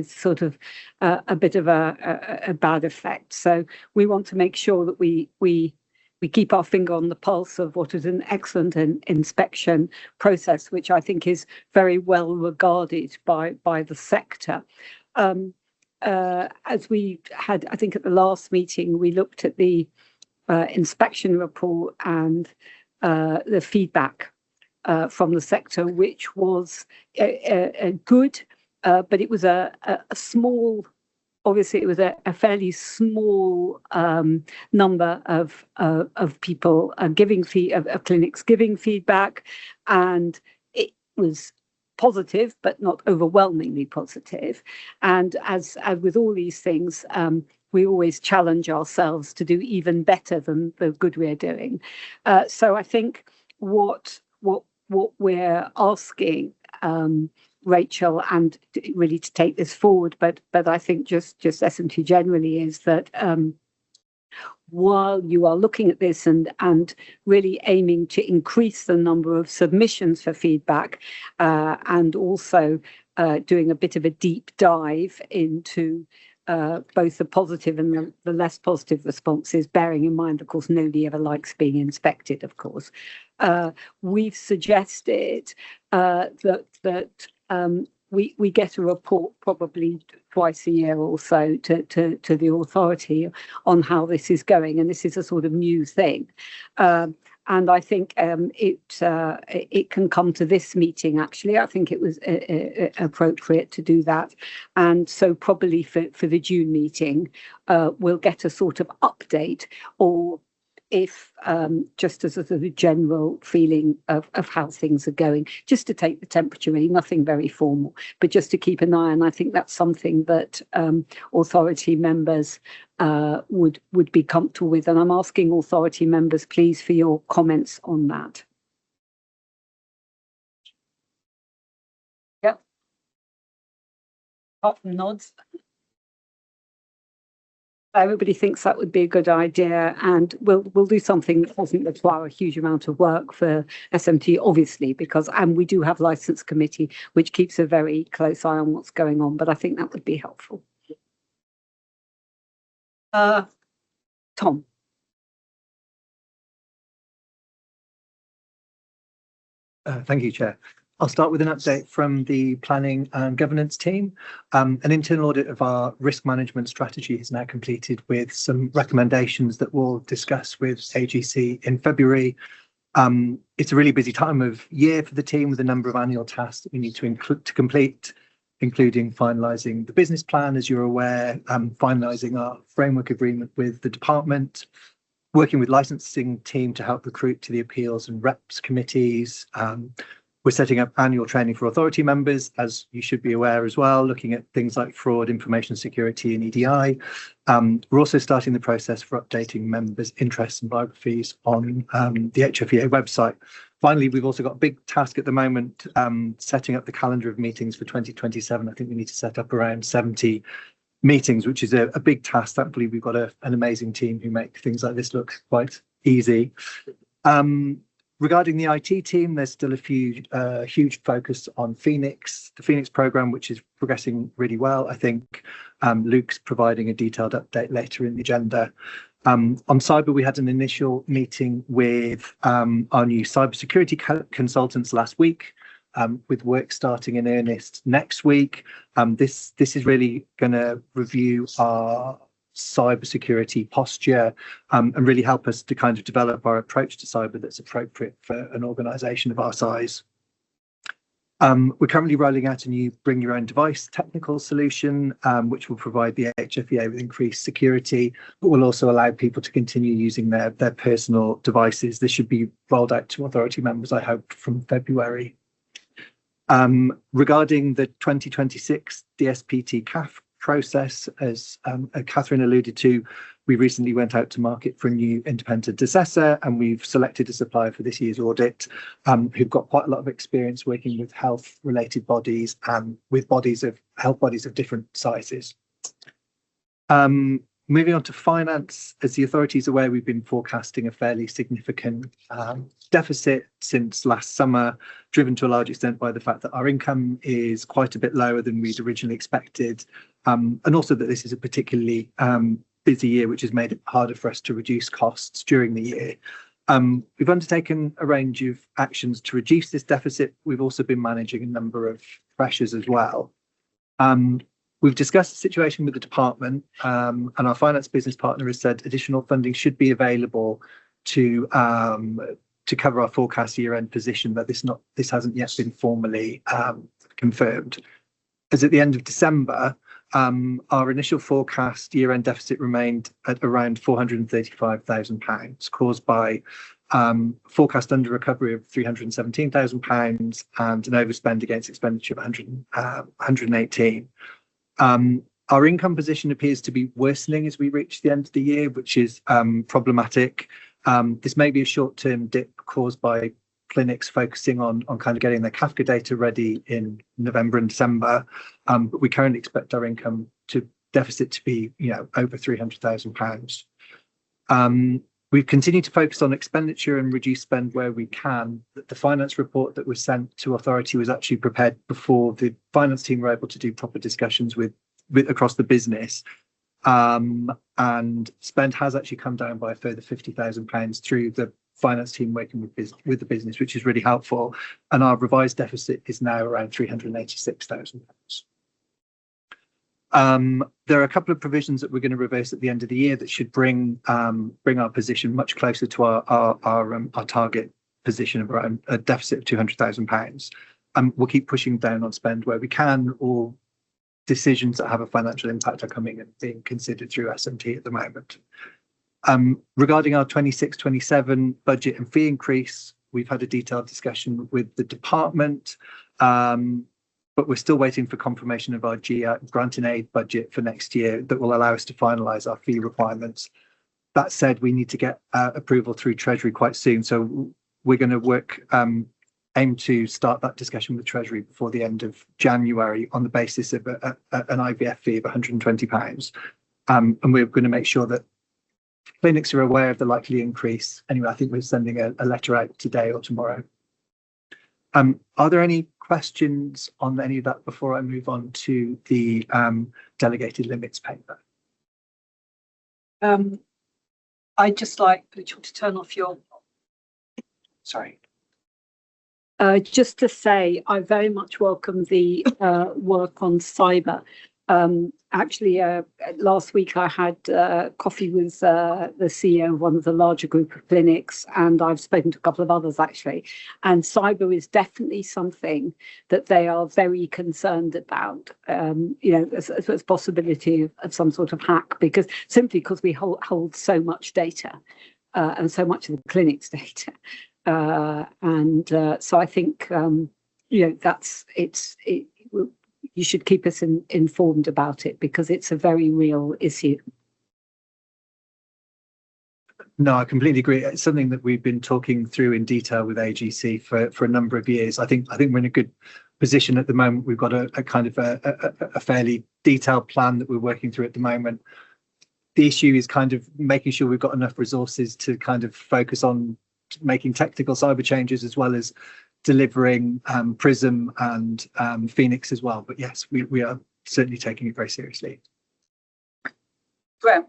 sort of a bit of a bad effect. So we want to make sure that we keep our finger on the pulse of what is an excellent inspection process, which I think is very well regarded by the sector. As we had, I think at the last meeting, we looked at the inspection report and the feedback from the sector, which was good, but it was a small. Obviously, it was a fairly small number of people giving of clinics giving feedback, and it was positive, but not overwhelmingly positive. And as with all these things, we always challenge ourselves to do even better than the good we're doing. So I think what we're asking, Rachel, and really to take this forward, but I think just S&T generally, is that while you are looking at this and really aiming to increase the number of submissions for feedback, and also doing a bit of a deep dive into both the positive and the less positive responses, bearing in mind, of course, nobody ever likes being inspected, of course. We've suggested that we get a report probably twice a year or so to the authority on how this is going, and this is a sort of new thing. And I think it can come to this meeting, actually. I think it was appropriate to do that. And so probably for the June meeting, we'll get a sort of update, or if just as a sort of general feeling of how things are going, just to take the temperature, really, nothing very formal, but just to keep an eye. And I think that's something that authority members would be comfortable with. And I'm asking authority members, please, for your comments on that. Yep. Apart from nods. Everybody thinks that would be a good idea, and we'll do something that doesn't require a huge amount of work for SMT, obviously, and we do have license committee, which keeps a very close eye on what's going on. But I think that would be helpful. Tom. Thank you, Chair. I'll start with an update from the planning and governance team. An internal audit of our risk management strategy is now completed, with some recommendations that we'll discuss with AGC in February. It's a really busy time of year for the team, with a number of annual tasks that we need to complete, including finalising the business plan, as you're aware, finalising our framework agreement with the department, working with licensing team to help recruit to the appeals and reps committees. We're setting up annual training for authority members, as you should be aware as well, looking at things like fraud, information security and EDI. We're also starting the process for updating members' interests and biographies on the HFEA website. Finally, we've also got a big task at the moment, setting up the calendar of meetings for 2027. I think we need to set up around 70 meetings, which is a big task. Thankfully, we've got an amazing team who make things like this look quite easy. Regarding the IT team, there's still a huge focus on Phoenix, the Phoenix program, which is progressing really well. I think Luke's providing a detailed update later in the agenda. On cyber, we had an initial meeting with our new cybersecurity consultants last week, with work starting in earnest next week. This is really going to review our cybersecurity posture, and really help us to kind of develop our approach to cyber that's appropriate for an organisation of our size. We're currently rolling out a new bring your own device technical solution, which will provide the HFEA with increased security, but will also allow people to continue using their personal devices. This should be rolled out to authority members, I hope, from February. Regarding the 2026 DSPT CAF process, as Catherine alluded to, we recently went out to market for a new independent assessor, and we've selected a supplier for this year's audit, who've got quite a lot of experience working with health-related bodies and with health bodies of different sizes. Moving on to finance, as the authority is aware, we've been forecasting a fairly significant deficit since last summer, driven to a large extent by the fact that our income is quite a bit lower than we'd originally expected, and also that this is a particularly busy year, which has made it harder for us to reduce costs during the year. We've undertaken a range of actions to reduce this deficit. We've also been managing a number of pressures as well. We've discussed the situation with the department, and our finance business partner has said additional funding should be available to cover our forecast year-end position, but this hasn't yet been formally confirmed. As at the end of December, our initial forecast year-end deficit remained at around £435,000, caused by forecast under recovery of £317,000 and an overspend against expenditure of 118. Our income position appears to be worsening as we reach the end of the year, which is problematic. This may be a short-term dip caused by clinics focusing on kind of getting their Kafka data ready in November and December, but we currently expect our income deficit to be, over £300,000. We've continued to focus on expenditure and reduce spend where we can. The finance report that was sent to authority was actually prepared before the finance team were able to do proper discussions with across the business. And spend has actually come down by a further £50,000 through the finance team working with the business, which is really helpful. And our revised deficit is now around £386,000. There are a couple of provisions that we're going to reverse at the end of the year that should bring our position much closer to our target position of around a deficit of £200,000. We'll keep pushing down on spend where we can, or decisions that have a financial impact are coming and being considered through SMT at the moment. Regarding our 26-27 budget and fee increase, we've had a detailed discussion with the department, but we're still waiting for confirmation of our grant and aid budget for next year that will allow us to finalise our fee requirements. That said, we need to get approval through Treasury quite soon, so we're going to aim to start that discussion with Treasury before the end of January on the basis of an IVF fee of £120. And we're going to make sure that clinics are aware of the likely increase. Anyway, I think we're sending a letter out today or tomorrow. Are there any questions on any of that before I move on to the delegated limits paper? I'd just like Rachel to turn off your... Sorry. Just to say, I very much welcome the work on cyber. Actually, last week I had coffee with the CEO of one of the larger group of clinics, and I've spoken to a couple of others actually. And cyber is definitely something that they are very concerned about. As possibility of some sort of hack, simply because we hold so much data and so much of the clinic's data. So I think you should keep us informed about it because it's a very real issue. No, I completely agree. It's something that we've been talking through in detail with AGC for a number of years. I think we're in a good position at the moment. We've got a kind of a fairly detailed plan that we're working through at the moment. The issue is kind of making sure we've got enough resources to kind of focus on making technical cyber changes as well as delivering Prism and Phoenix as well. But yes, we are certainly taking it very seriously. Graham.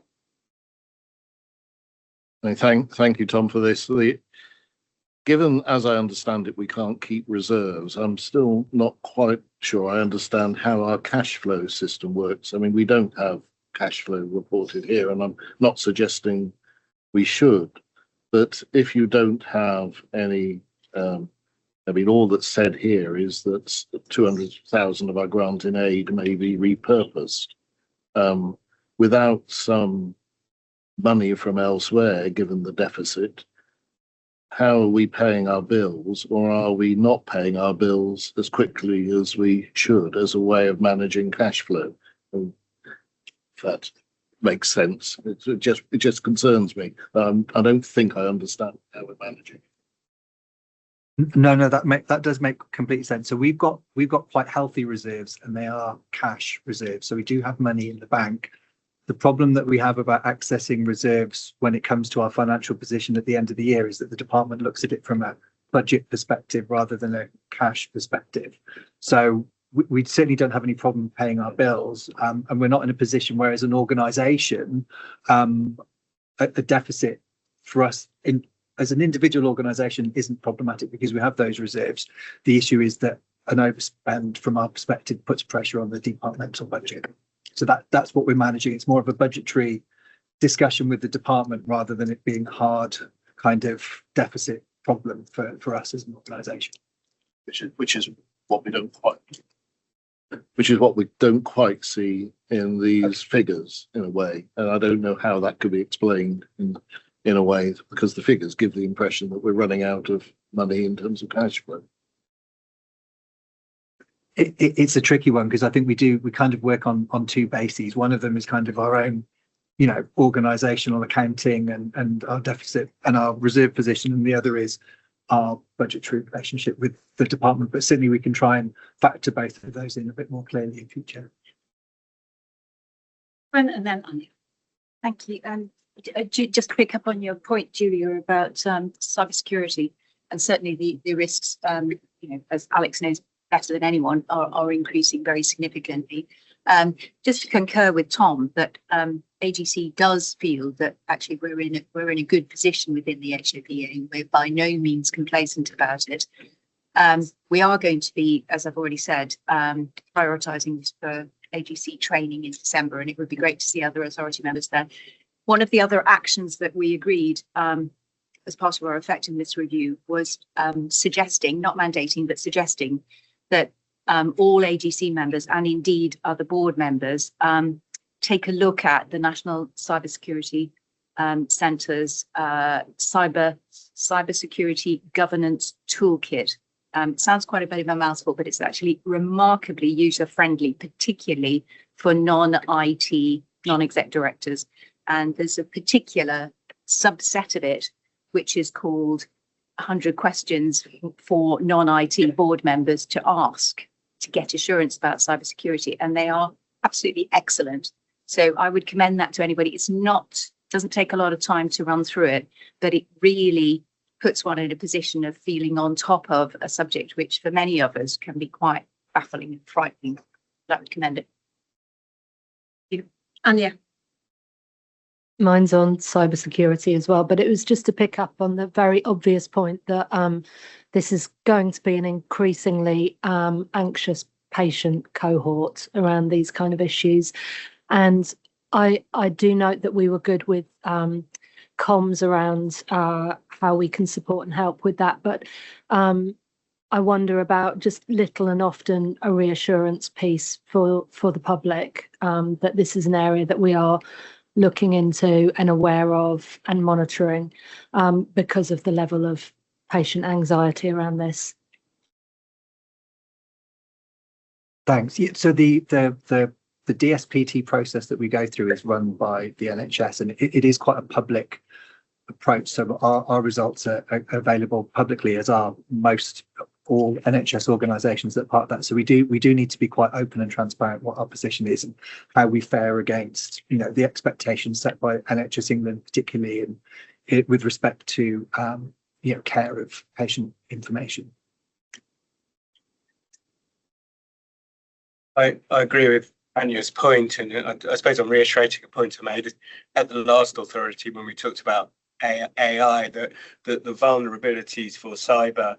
Thank you, Tom, for this. Given, as I understand it, we can't keep reserves, I'm still not quite sure I understand how our cash flow system works. I mean, we don't have cash flow reported here, and I'm not suggesting we should. But if you don't have any, I mean, all that's said here is that 200,000 of our grant in aid may be repurposed. Without some money from elsewhere, given the deficit, how are we paying our bills, or are we not paying our bills as quickly as we should as a way of managing cash flow? And if that makes sense. It just concerns me. I don't think I understand how we're managing. No, that does make complete sense. So we've got quite healthy reserves, and they are cash reserves. So we do have money in the bank. The problem that we have about accessing reserves when it comes to our financial position at the end of the year is that the department looks at it from a budget perspective rather than a cash perspective. So we certainly don't have any problem paying our bills, and we're not in a position where, as an organisation, a deficit for us as an individual organisation isn't problematic because we have those reserves. The issue is that an overspend from our perspective puts pressure on the departmental budget. So that's what we're managing. It's more of a budgetary discussion with the department rather than it being a hard kind of deficit problem for us as an organisation. Which is what we don't quite see in these figures, in a way, and I don't know how that could be explained in a way, because the figures give the impression that we're running out of money in terms of cash flow. It's a tricky one because I think we kind of work on two bases. One of them is kind of our own, organisational accounting and our deficit and our reserve position, and the other is our budgetary relationship with the department. But certainly we can try and factor both of those in a bit more clearly in future. And then Anya. Thank you. Just to pick up on your point, Julia, about cybersecurity, and certainly the risks, as Alex knows better than anyone, are increasing very significantly. Just to concur with Tom that AGC does feel that actually we're in a good position within the HFEA, and we're by no means complacent about it. We are going to be, as I've already said, prioritising this for AGC training in December, and it would be great to see other authority members there. One of the other actions that we agreed as part of our effectiveness review was suggesting, not mandating, but suggesting that all AGC members and indeed other board members take a look at the National Cybersecurity Centre's cybersecurity governance toolkit. Sounds quite a bit of a mouthful, but it's actually remarkably user-friendly, particularly for non-IT, non-exec directors. And there's a particular subset of it, which is called 100 questions for non-IT board members to ask to get assurance about cybersecurity. And they are absolutely excellent. So I would commend that to anybody. Doesn't take a lot of time to run through it, but it really puts one in a position of feeling on top of a subject, which for many of us can be quite baffling and frightening. I would commend it. Anya. Mine's on cybersecurity as well, but it was just to pick up on the very obvious point that this is going to be an increasingly anxious patient cohort around these kind of issues. And I do note that we were good with comms around how we can support and help with that. But I wonder about just little and often a reassurance piece for the public that this is an area that we are looking into and aware of and monitoring because of the level of patient anxiety around this. Thanks. Yeah, so the DSPT process that we go through is run by the NHS, and it is quite a public approach. So our results are available publicly, as are all NHS organisations that are part of that. So we do need to be quite open and transparent what our position is and how we fare against the expectations set by NHS England, particularly with respect to care of patient information. I agree with Anya's point, and I suppose I'm reiterating a point I made at the last authority when we talked about AI, that the vulnerabilities for cyber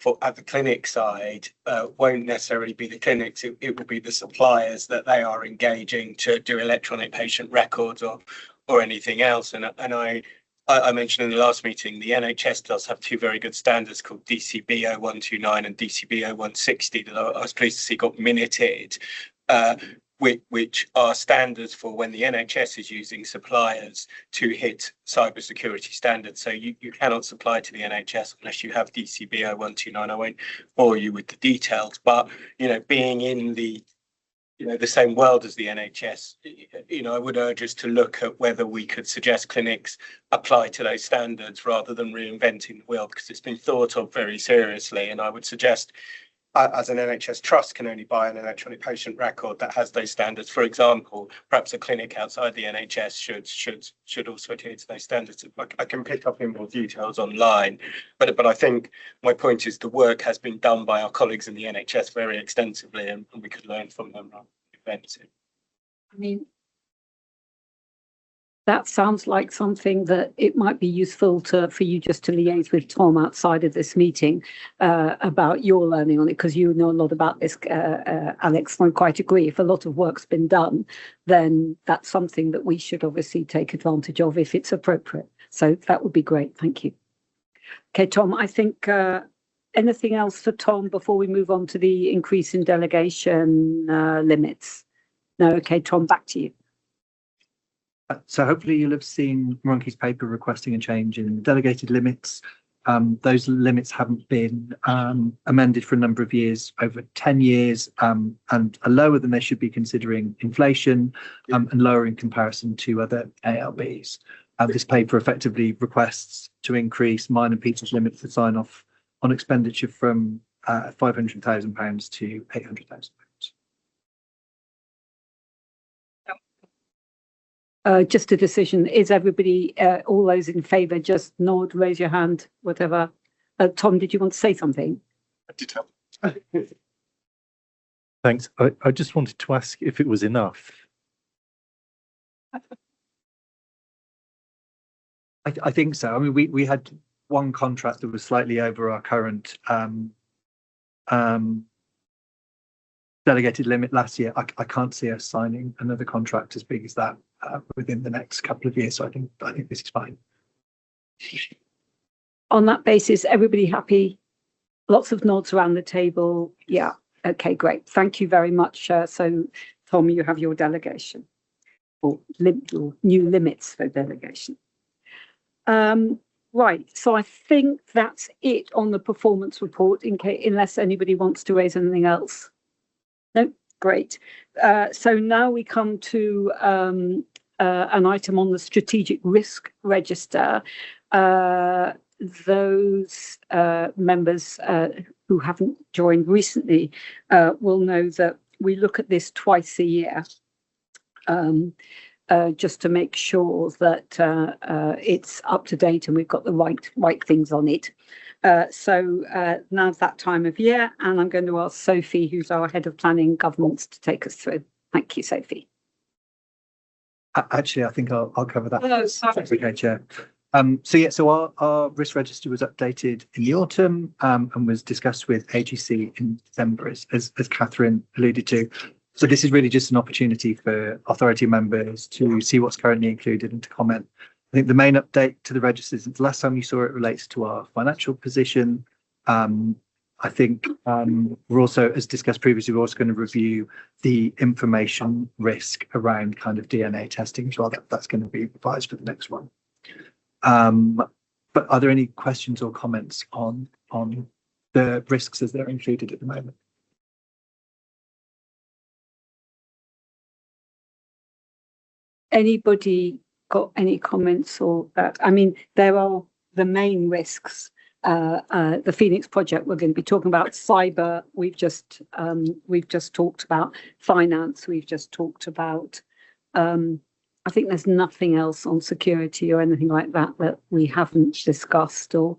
for at the clinic side won't necessarily be the clinics. It will be the suppliers that they are engaging to do electronic patient records or anything else. And I mentioned in the last meeting, the NHS does have two very good standards called DCB 0129 and DCB 0160 that I was pleased to see got minuted, which are standards for when the NHS is using suppliers to hit cybersecurity standards. So you cannot supply to the NHS unless you have DCB 0129. I won't bore you with the details, but being in the the same world as the NHS, I would urge us to look at whether we could suggest clinics apply to those standards rather than reinventing the wheel, because it's been thought of very seriously. And I would suggest, as an NHS trust can only buy an electronic patient record that has those standards, for example, perhaps a clinic outside the NHS should also adhere to those standards. I can pick up in more details online, but I think my point is the work has been done by our colleagues in the NHS very extensively, and we could learn from them rather than invent it. I mean, that sounds like something that it might be useful for you just to liaise with Tom outside of this meeting about your learning on it, because you know a lot about this, Alex. I quite agree. If a lot of work's been done, then that's something that we should obviously take advantage of if it's appropriate. So that would be great. Thank you. Okay, Tom, I think anything else for Tom before we move on to the increase in delegation limits? No, okay, Tom, back to you. So hopefully you'll have seen Monkey's paper requesting a change in delegated limits. Those limits haven't been amended for a number of years, over 10 years, and are lower than they should be considering inflation, and lower in comparison to other ALBs. This paper effectively requests to increase mine and Peter's limit for sign off on expenditure from £500,000 to £800,000. Just a decision. Is everybody, all those in favour, just nod, raise your hand, whatever. Tom, did you want to say something? I did. Thanks. I just wanted to ask if it was enough. I think so. I mean, we had one contract that was slightly over our current delegated limit last year. I can't see us signing another contract as big as that within the next couple of years. So I think this is fine. On that basis, everybody happy? Lots of nods around the table. Yeah. Okay, great. Thank you very much. So, Tom, you have your delegation, or your new limits for delegation. Right. So I think that's it on the performance report. Unless anybody wants to raise anything else. No, great. So now we come to an item on the strategic risk register. Those members who haven't joined recently will know that we look at this twice a year, just to make sure that it's up to date and we've got the right things on it. So now's that time of year, and I'm going to ask Sophie, who's our head of planning governance, to take us through. Thank you, Sophie. Actually, I think I'll cover that. Oh, sorry. Okay, Chair. So our risk register was updated in the autumn and was discussed with AGC in December, as Catherine alluded to. So this is really just an opportunity for authority members to see what's currently included and to comment. I think the main update to the register since the last time you saw it relates to our financial position. I think we're also, as discussed previously, we're also going to review the information risk around kind of DNA testing as well. That's going to be revised for the next one. But are there any questions or comments on the risks as they're included at the moment? Anybody got any comments or that? I mean, there are the main risks. The Phoenix project, we're going to be talking about cyber. We've just talked about finance. We've just talked about. I think there's nothing else on security or anything like that that we haven't discussed. Or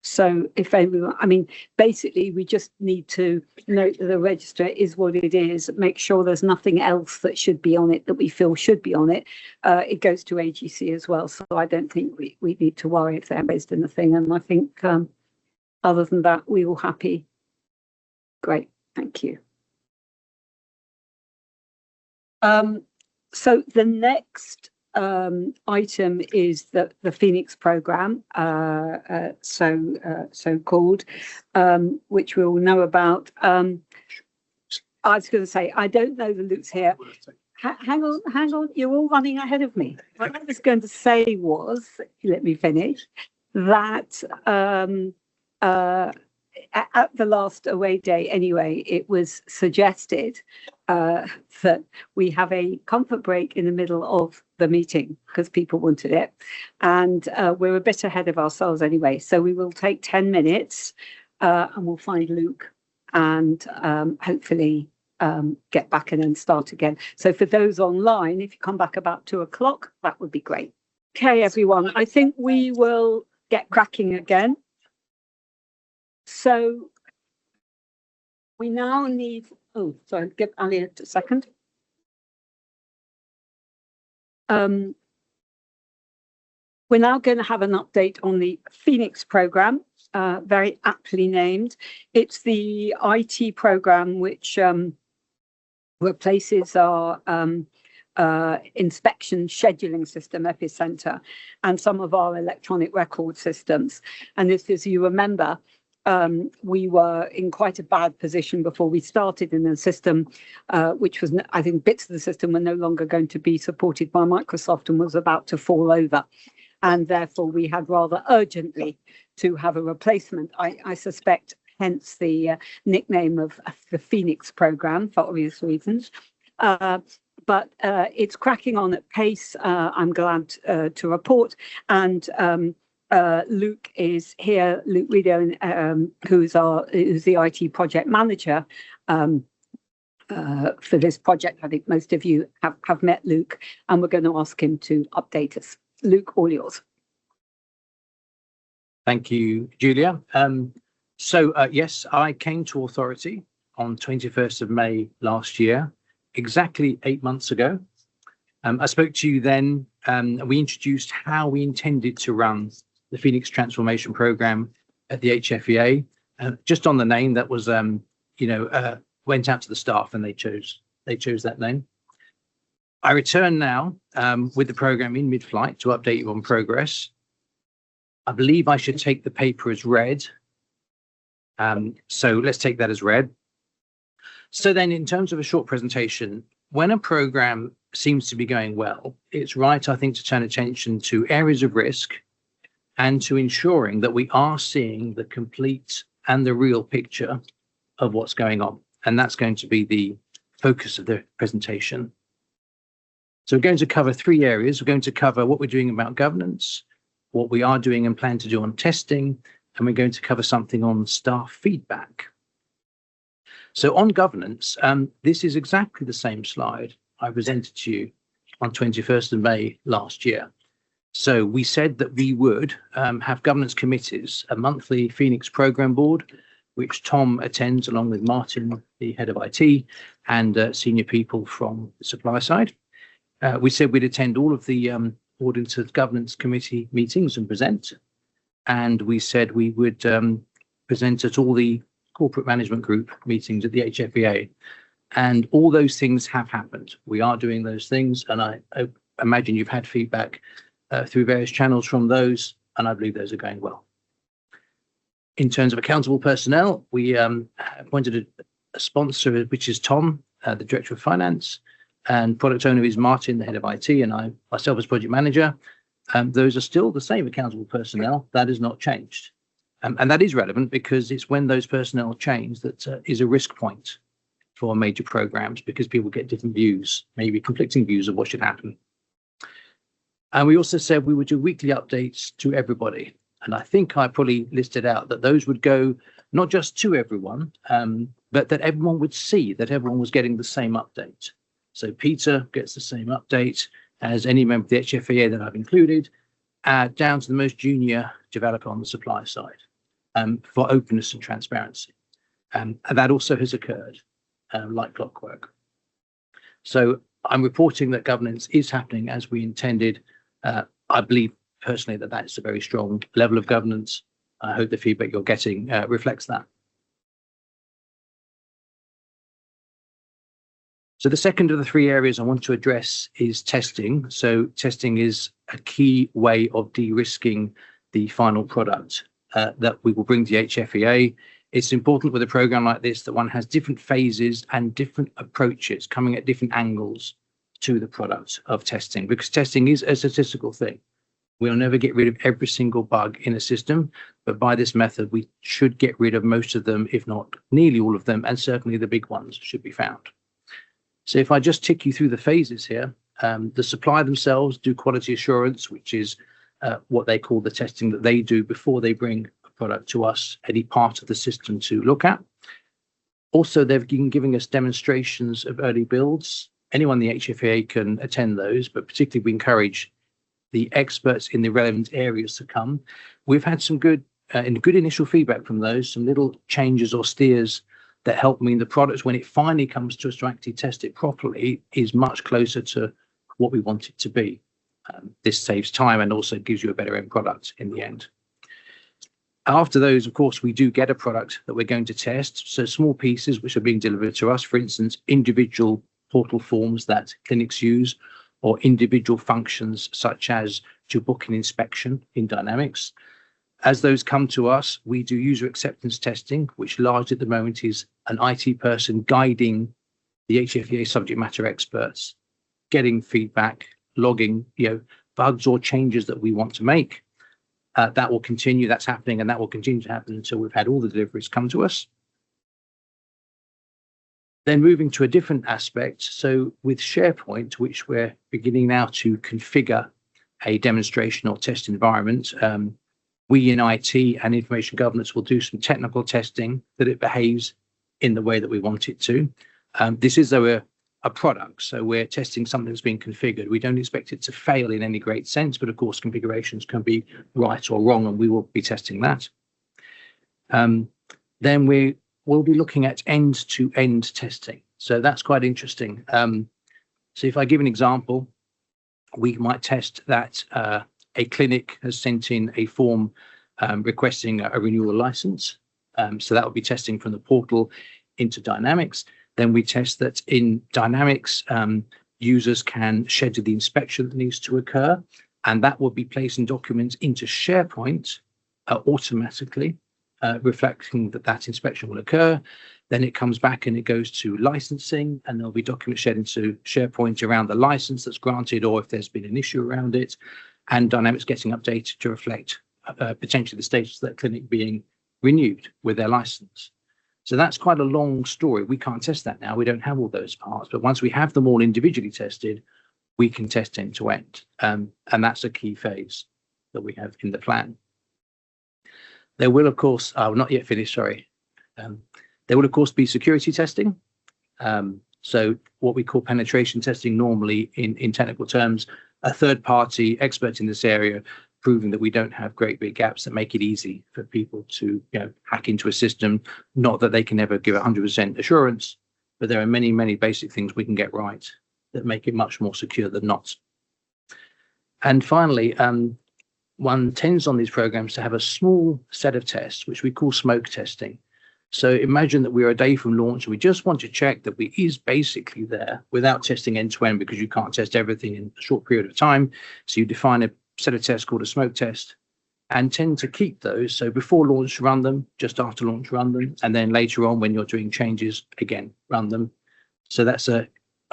so, if everyone, I mean, basically, we just need to note that the register is what it is. Make sure there's nothing else that should be on it that we feel should be on it. It goes to AGC as well, so I don't think we need to worry if they're raised in the thing. And I think Other than that, we all happy? Great, thank you. So the next item is the Phoenix program, so called, which we'll know about. I was going to say, I don't know that Luke's here. Hang on, you're all running ahead of me. What I was going to say was, let me finish, that at the last away day anyway, it was suggested that we have a comfort break in the middle of the meeting because people wanted it. And we're a bit ahead of ourselves anyway. So we will take 10 minutes and we'll find Luke and hopefully get back and then start again. So for those online, if you come back about 2 o'clock, that would be great. Okay, everyone, I think we will get cracking again. So we now need, oh, sorry, give Ali a second. We're now going to have an update on the Phoenix program, very aptly named. It's the IT program which replaces our inspection scheduling system, Epicenter, and some of our electronic record systems. And this, as you remember, we were in quite a bad position before we started in a system, which was, I think, bits of the system were no longer going to be supported by Microsoft and was about to fall over. And therefore, we had rather urgently to have a replacement. I suspect, hence the nickname of the Phoenix program for obvious reasons. But it's cracking on at pace, I'm glad to report. And Luke is here, Luke Rideau, who's the IT project manager for this project. I think most of you have met Luke, and we're going to ask him to update us. Luke, all yours. Thank you, Julia. Yes, I came to Authority on 21st of May last year, exactly 8 months ago. I spoke to you then, and we introduced how we intended to run the Phoenix Transformation Program at the HFEA. Just on the name, that was, went out to the staff and they chose that name. I return now with the program in mid-flight to update you on progress. I believe I should take the paper as read. So let's take that as read. So then, in terms of a short presentation, when a program seems to be going well, it's right, I think, to turn attention to areas of risk and to ensuring that we are seeing the complete and the real picture of what's going on. And that's going to be the focus of the presentation. So we're going to cover 3 areas. We're going to cover what we're doing about governance, what we are doing and plan to do on testing, and we're going to cover something on staff feedback. So on governance, this is exactly the same slide I presented to you on 21st of May last year. So we said that we would have governance committees, a monthly Phoenix program board, which Tom attends along with Martin, the head of IT, and senior people from the supply side. We said we'd attend all of the auditor governance committee meetings and present. And we said we would present at all the corporate management group meetings at the HFEA. And all those things have happened. We are doing those things. And I imagine you've had feedback through various channels from those, and I believe those are going well. In terms of accountable personnel, we appointed a sponsor, which is Tom, the Director of Finance, and product owner is Martin, the head of IT, and I myself as project manager. Those are still the same accountable personnel. That has not changed. And that is relevant because it's when those personnel change that is a risk point for major programs, because people get different views, maybe conflicting views of what should happen. And we also said we would do weekly updates to everybody. And I think I probably listed out that those would go not just to everyone, but that everyone would see that everyone was getting the same update. So Peter gets the same update as any member of the HFEA that I've included, down to the most junior developer on the supply side, for openness and transparency. And that also has occurred, like clockwork. So I'm reporting that governance is happening as we intended. I believe personally that that's a very strong level of governance. I hope the feedback you're getting reflects that. So the second of the three areas I want to address is testing. So testing is a key way of de-risking the final product that we will bring to the HFEA. It's important with a program like this that one has different phases and different approaches coming at different angles to the product of testing, because testing is a statistical thing. We'll never get rid of every single bug in a system, but by this method, we should get rid of most of them, if not nearly all of them, and certainly the big ones should be found. So if I just tick you through the phases here, the supplier themselves do quality assurance, which is what they call the testing that they do before they bring a product to us, any part of the system to look at. Also, they've been giving us demonstrations of early builds. Anyone in the HFEA can attend those, but particularly we encourage the experts in the relevant areas to come. We've had some good initial feedback from those, some little changes or steers that help mean the product, when it finally comes to us to actually test it properly, is much closer to what we want it to be. This saves time and also gives you a better end product in the end. After those, of course, we do get a product that we're going to test. So small pieces which are being delivered to us, for instance, individual portal forms that clinics use, or individual functions such as to book an inspection in Dynamics. As those come to us, we do user acceptance testing, which largely at the moment is an IT person guiding the HFEA subject matter experts, getting feedback, logging, bugs or changes that we want to make. That will continue, that's happening, and that will continue to happen until we've had all the deliveries come to us. Then moving to a different aspect, so with SharePoint, which we're beginning now to configure a demonstration or test environment, we in IT and information governance will do some technical testing that it behaves in the way that we want it to. This is a product, so we're testing something that's being configured. We don't expect it to fail in any great sense, but of course configurations can be right or wrong, and we will be testing that. Then we'll be looking at end-to-end testing. So that's quite interesting. So if I give an example, we might test that a clinic has sent in a form requesting a renewal license. So that will be testing from the portal into Dynamics. Then we test that in Dynamics, users can schedule the inspection that needs to occur, and that will be placing documents into SharePoint automatically, reflecting that that inspection will occur. Then it comes back and it goes to licensing, and there'll be documents shared into SharePoint around the license that's granted, or if there's been an issue around it, and Dynamics getting updated to reflect potentially the status of that clinic being renewed with their license. So that's quite a long story. We can't test that now. We don't have all those parts, but once we have them all individually tested, we can test end to end. And that's a key phase that we have in the plan. There will, of course, not yet finished, sorry. There will, of course, be security testing. So what we call penetration testing normally in technical terms, a third party expert in this area proving that we don't have great big gaps that make it easy for people to hack into a system. Not that they can never give 100% assurance, but there are many, many basic things we can get right that make it much more secure than not. And finally, one tends on these programs to have a small set of tests, which we call smoke testing. So imagine that we're a day from launch and we just want to check that we is basically there without testing end to end, because you can't test everything in a short period of time. So you define a set of tests called a smoke test and tend to keep those. So before launch, run them, just after launch, run them. And then later on, when you're doing changes, again, run them. So that's a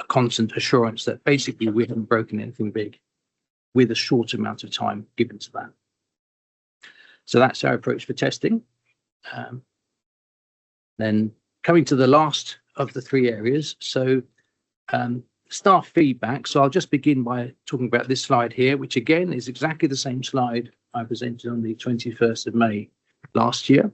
constant assurance that basically we haven't broken anything big with a short amount of time given to that. So that's our approach for testing. Then coming to the last of the three areas, so staff feedback. So I'll just begin by talking about this slide here, which again is exactly the same slide I presented on the 21st of May last year,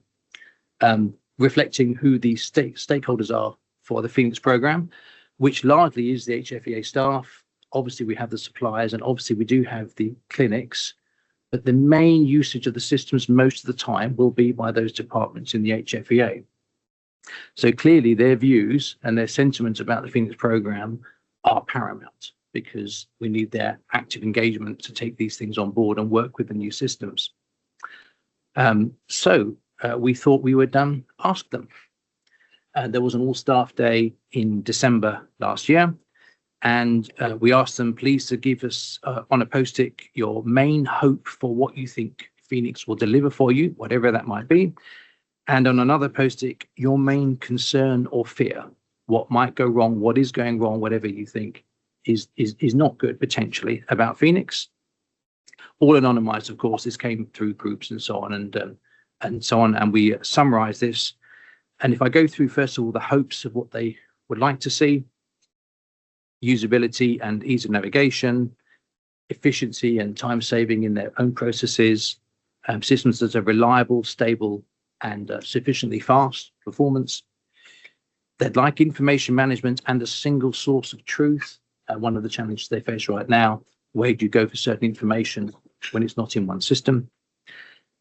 reflecting who the stakeholders are for the Phoenix program, which largely is the HFEA staff. Obviously, we have the suppliers, and obviously we do have the clinics, but the main usage of the systems most of the time will be by those departments in the HFEA. So clearly their views and their sentiments about the Phoenix program are paramount, because we need their active engagement to take these things on board and work with the new systems. We thought we would ask them. There was an all-staff day in December last year, and we asked them please to give us on a post-it your main hope for what you think Phoenix will deliver for you, whatever that might be, and on another post-it your main concern or fear, what might go wrong, what is going wrong, whatever you think is not good potentially about Phoenix. All anonymized, of course. This came through groups and so on, and we summarize this. And if I go through first of all the hopes of what they would like to see: usability and ease of navigation, efficiency and time saving in their own processes, systems that are reliable, stable, and sufficiently fast performance. They'd like information management and a single source of truth. One of the challenges they face right now: where do you go for certain information when it's not in one system?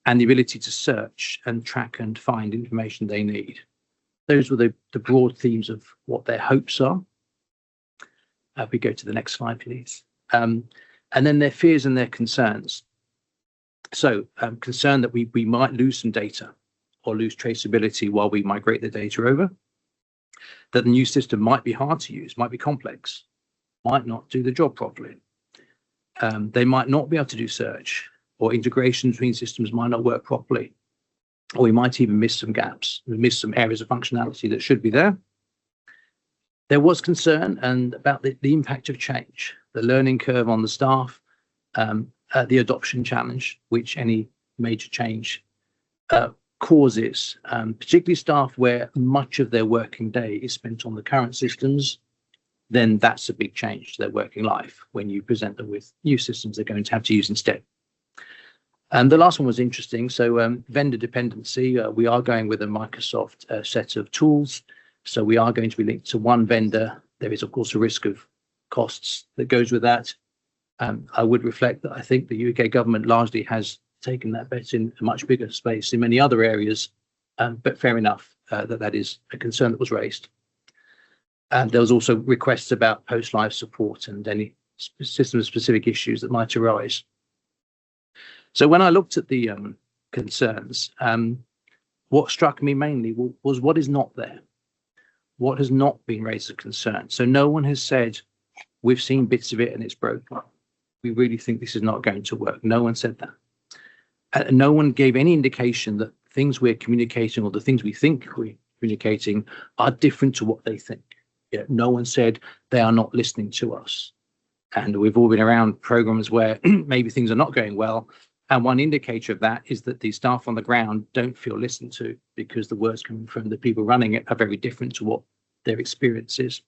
And the ability to search and track and find information they need. Those were the broad themes of what their hopes are. If we go to the next slide, please. And then their fears and their concerns. So concern that we might lose some data or lose traceability while we migrate the data over. That the new system might be hard to use, might be complex, might not do the job properly. They might not be able to do search, or integration between systems might not work properly, or we might even miss some gaps. We miss some areas of functionality that should be there. There was concern about the impact of change, the learning curve on the staff, the adoption challenge, which any major change causes, particularly staff where much of their working day is spent on the current systems. Then that's a big change to their working life when you present them with new systems they're going to have to use instead. And the last one was interesting. So vendor dependency, we are going with a Microsoft set of tools. So we are going to be linked to one vendor. There is, of course, a risk of costs that goes with that. I would reflect that I think the UK government largely has taken that bet in a much bigger space in many other areas, but fair enough that is a concern that was raised. And there was also requests about post-live support and any system-specific issues that might arise. So when I looked at the concerns, what struck me mainly was what is not there. What has not been raised as a concern. So no one has said, we've seen bits of it and it's broken. We really think this is not going to work. No one said that. No one gave any indication that things we're communicating or the things we think we're communicating are different to what they think. No one said they are not listening to us. And we've all been around programs where maybe things are not going well. And one indicator of that is that the staff on the ground don't feel listened to because the words coming from the people running it are very different to what their experience is.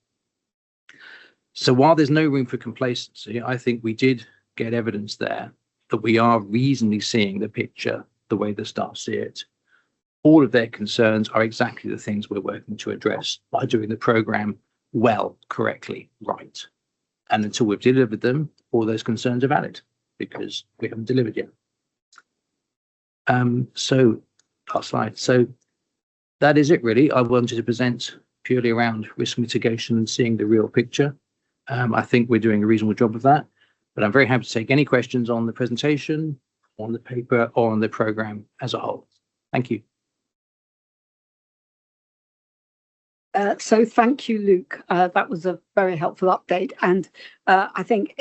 So while there's no room for complacency, I think we did get evidence there that we are reasonably seeing the picture the way the staff see it. All of their concerns are exactly the things we're working to address by doing the programme well, correctly, right. And until we've delivered them, all those concerns are valid because we haven't delivered yet. So last slide. So that is it really. I wanted to present purely around risk mitigation and seeing the real picture. I think we're doing a reasonable job of that, but I'm very happy to take any questions on the presentation, on the paper, or on the programme as a whole. Thank you. So thank you, Luke. That was a very helpful update. And I think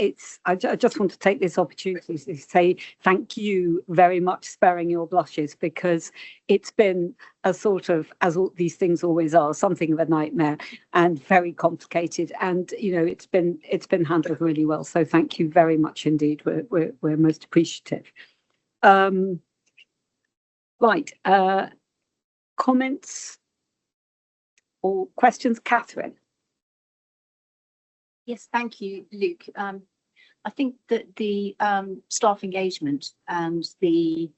I just want to take this opportunity to say thank you very much, sparing your blushes, because it's been a sort of, as all these things always are, something of a nightmare and very complicated. And, you know, it's been handled really well. So thank you very much indeed. We're most appreciative. Right. Comments? Or questions, Catherine? Yes, thank you, Luke. I think that the staff engagement and the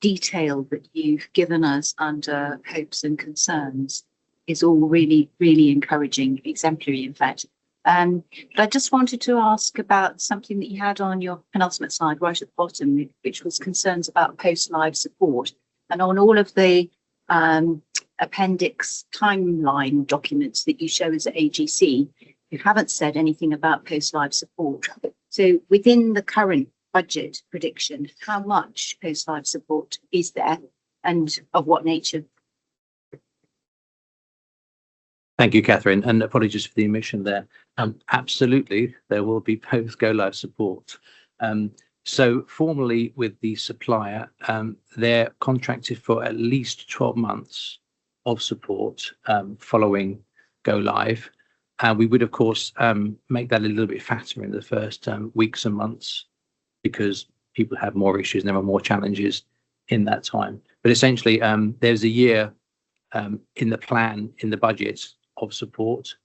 detail that you've given us under hopes and concerns is all really, really encouraging, exemplary, in fact. But I just wanted to ask about something that you had on your penultimate slide right at the bottom, which was concerns about post-live support. And on all of the appendix timeline documents that you show us at AGC, you haven't said anything about post-live support. So within the current budget prediction, how much post-life support is there and of what nature? Thank you, Catherine, and apologies for the omission there. Absolutely, there will be post-go live support. So formally with the supplier, they're contracted for at least 12 months of support following go live. And we would, of course, make that a little bit faster in the first weeks and months because people have more issues and there are more challenges in that time. But essentially, there's a year in the plan, in the budget of support.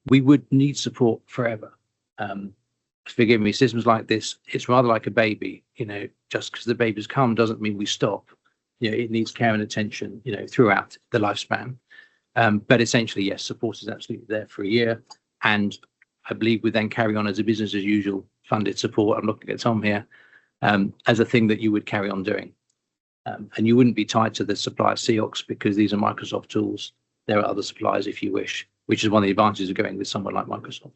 We would need support forever. Forgive me, systems like this, it's rather like a baby, you know, just because the baby's come doesn't mean we stop. You know, it needs care and attention, you know, throughout the lifespan. But essentially, yes, support is absolutely there for a year. And I believe we then carry on as a business as usual funded support. I'm looking at Tom here, as a thing that you would carry on doing. And you wouldn't be tied to the supplier CEOX because these are Microsoft tools. There are other suppliers if you wish, which is one of the advantages of going with someone like Microsoft.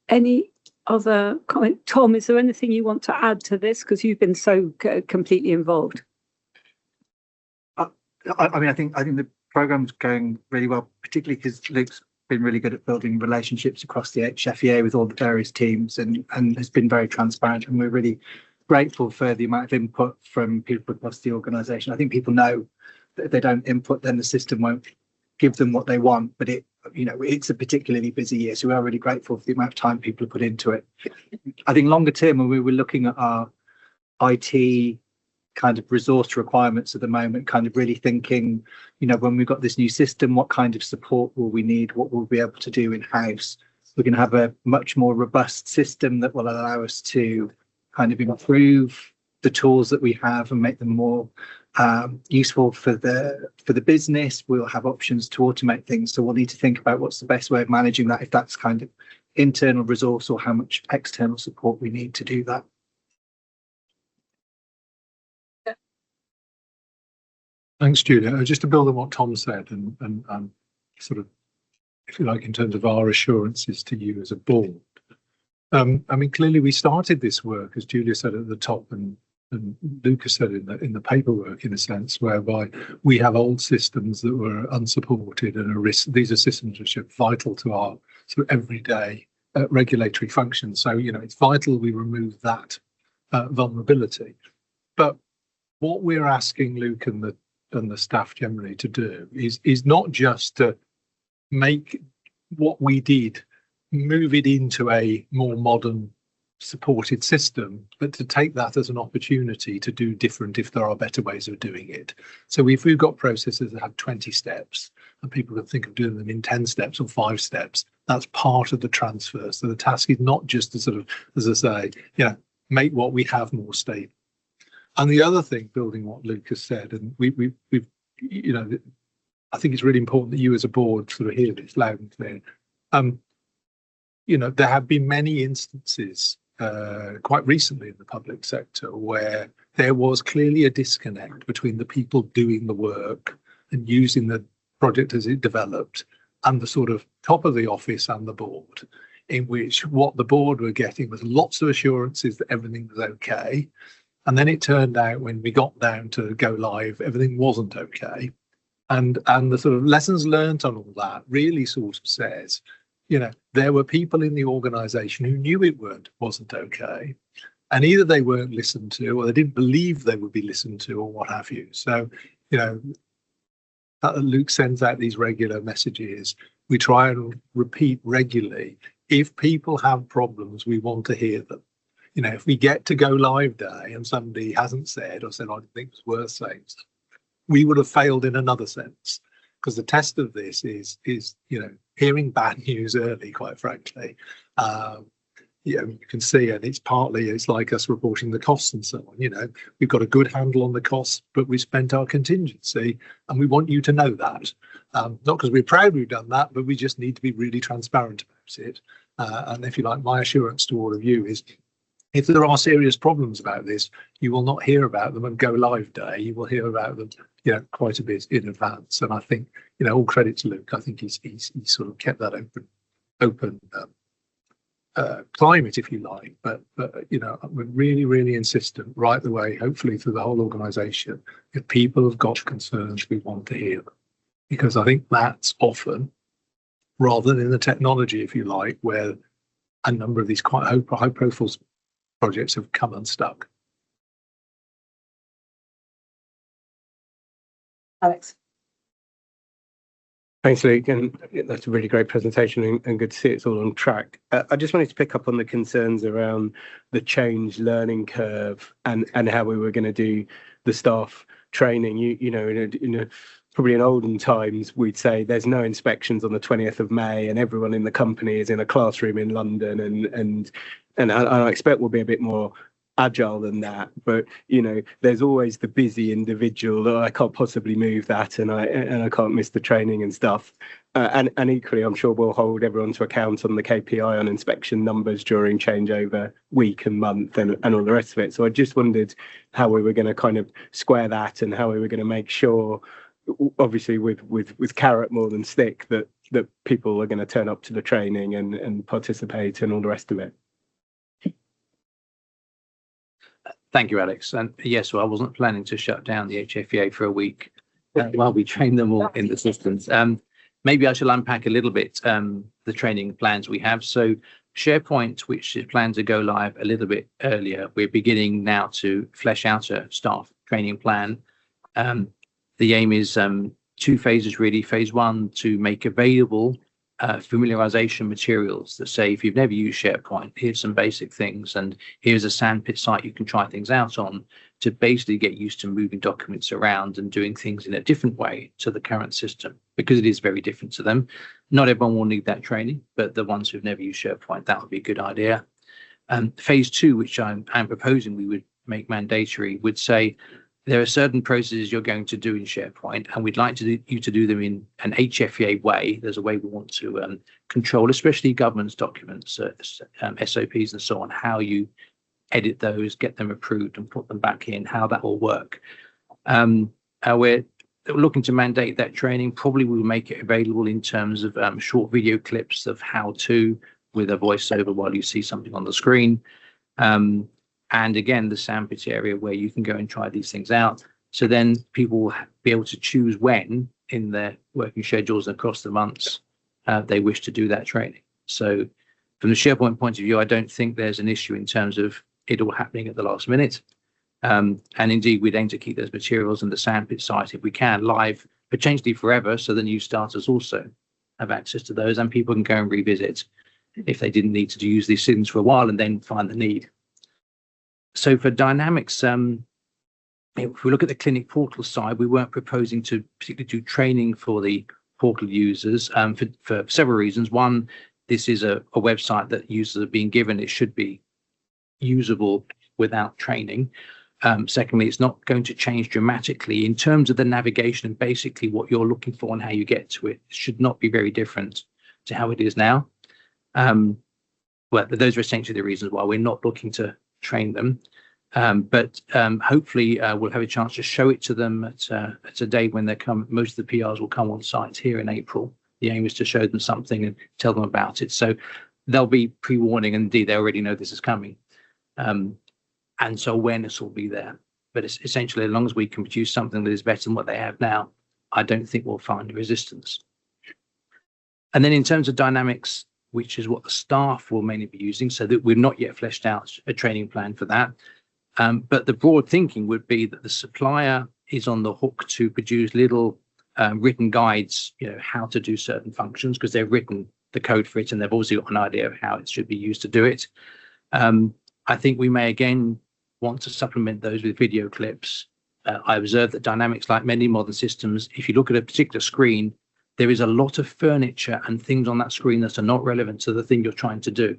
Any other comment? Tom, is there anything you want to add to this? Because you've been so completely involved. I mean, I think the program's going really well, particularly because Luke's been really good at building relationships across the HFEA with all the various teams and has been very transparent. And we're really grateful for the amount of input from people across the organisation. I think people know that if they don't input, then the system won't give them what they want. But it's a particularly busy year, so we are really grateful for the amount of time people have put into it. I think longer term, when we were looking at our IT kind of resource requirements at the moment, kind of really thinking, when we've got this new system, what kind of support will we need? What will we be able to do in-house? We're going to have a much more robust system that will allow us to kind of improve the tools that we have and make them more useful for the business. We'll have options to automate things, so we'll need to think about what's the best way of managing that, if that's kind of internal resource or how much external support we need to do that. Thanks, Julia. Just to build on what Tom said and sort of, if you like, in terms of our assurances to you as a board. I mean, clearly we started this work, as Julia said at the top, and Lucas said in the paperwork, in a sense, whereby we have old systems that were unsupported and a risk. These are systems which are vital to our sort of everyday regulatory functions. So, it's vital we remove that vulnerability. But what we're asking Luke and the staff generally to do is not just to make what we did, move it into a more modern supported system, but to take that as an opportunity to do different if there are better ways of doing it. So if we've got processes that have 20 steps and people can think of doing them in 10 steps or 5 steps, that's part of the transfer. So the task is not just to sort of, as I say, make what we have more stable. And the other thing, building what Lucas said, and we've I think it's really important that you as a board sort of hear this loud and clear. There have been many instances quite recently in the public sector where there was clearly a disconnect between the people doing the work and using the project as it developed and the sort of top of the office and the board, in which what the board were getting was lots of assurances that everything was okay. And then it turned out when we got down to go live, everything wasn't okay. And the sort of lessons learned on all that really sort of says, there were people in the organisation who knew it wasn't okay. And either they weren't listened to or they didn't believe they would be listened to or what have you. So, Luke sends out these regular messages. We try and repeat regularly. If people have problems, we want to hear them. If we get to go live day and somebody hasn't said or said, I think it was worth saying, we would have failed in another sense, because the test of this is hearing bad news early, quite frankly. You can see, and it's like us reporting the costs and so on. We've got a good handle on the costs, but we spent our contingency, and we want you to know that. Not because we're proud we've done that, but we just need to be really transparent about it. And if you like, my assurance to all of you is, if there are serious problems about this, you will not hear about them on go live day. You will hear about them, quite a bit in advance. And I think, all credit to Luke. I think he's sort of kept that open climate, if you like, but you know, we're really, really insistent right the way, hopefully through the whole organisation. If people have got concerns, we want to hear them, because I think that's often, rather than in the technology, if you like, where a number of these quite high profile projects have come unstuck. Alex. Thanks, Luke, and that's a really great presentation and good to see it's all on track. I just wanted to pick up on the concerns around the change learning curve and how we were going to do the staff training. You know, probably in olden times, we'd say there's no inspections on the 20th of May and everyone in the company is in a classroom in London, and I expect we'll be a bit more agile than that, but you know, there's always the busy individual that I can't possibly move that, and I can't miss the training and stuff. And equally, I'm sure we'll hold everyone to account on the KPI on inspection numbers during changeover week and month and all the rest of it. So I just wondered how we were going to kind of square that and how we were going to make sure, obviously with carrot more than stick, that people are going to turn up to the training and participate and all the rest of it. Thank you, Alex. And yes, well, I wasn't planning to shut down the HFEA for a week while we train them all in the systems. Maybe I shall unpack a little bit the training plans we have. So SharePoint, which is planned to go live a little bit earlier, we're beginning now to flesh out a staff training plan. The aim is 2 phases really. Phase 1, to make available familiarization materials that say, if you've never used SharePoint, here's some basic things, and here's a sandpit site you can try things out on, to basically get used to moving documents around and doing things in a different way to the current system, because it is very different to them. Not everyone will need that training, but the ones who've never used SharePoint, that would be a good idea. Phase 2, which I'm proposing we would make mandatory, would say there are certain processes you're going to do in SharePoint, and we'd like you to do them in an HFEA way. There's a way we want to control, especially governance documents, SOPs and so on, how you edit those, get them approved and put them back in, how that will work. We're looking to mandate that training. Probably we'll make it available in terms of short video clips of how to, with a voiceover while you see something on the screen. And again, the sandpit area where you can go and try these things out. So then people will be able to choose when in their working schedules across the months they wish to do that training. So from the SharePoint point of view, I don't think there's an issue in terms of it all happening at the last minute. And indeed, we'd aim to keep those materials on the sandpit site, if we can, live, potentially forever, so the new starters also have access to those, and people can go and revisit if they didn't need to use these systems for a while and then find the need. So for Dynamics, if we look at the clinic portal side, we weren't proposing to particularly do training for the portal users for several reasons. One, this is a website that users are being given. It should be usable without training. Secondly, it's not going to change dramatically in terms of the navigation and basically what you're looking for and how you get to it. It should not be very different to how it is now. Well, those are essentially the reasons why we're not looking to train them. But hopefully we'll have a chance to show it to them at a day when they come. Most of the PRs will come on site here in April. The aim is to show them something and tell them about it. So they'll be pre-warning, and indeed they already know this is coming. And so awareness will be there. But it's essentially, as long as we can produce something that is better than what they have now, I don't think we'll find resistance. And then in terms of Dynamics, which is what the staff will mainly be using, so that we've not yet fleshed out a training plan for that. But the broad thinking would be that the supplier is on the hook to produce little written guides, how to do certain functions, because they've written the code for it and they've also got an idea of how it should be used to do it. I think we may again want to supplement those with video clips. I observed that Dynamics, like many modern systems, if you look at a particular screen, there is a lot of furniture and things on that screen that are not relevant to the thing you're trying to do.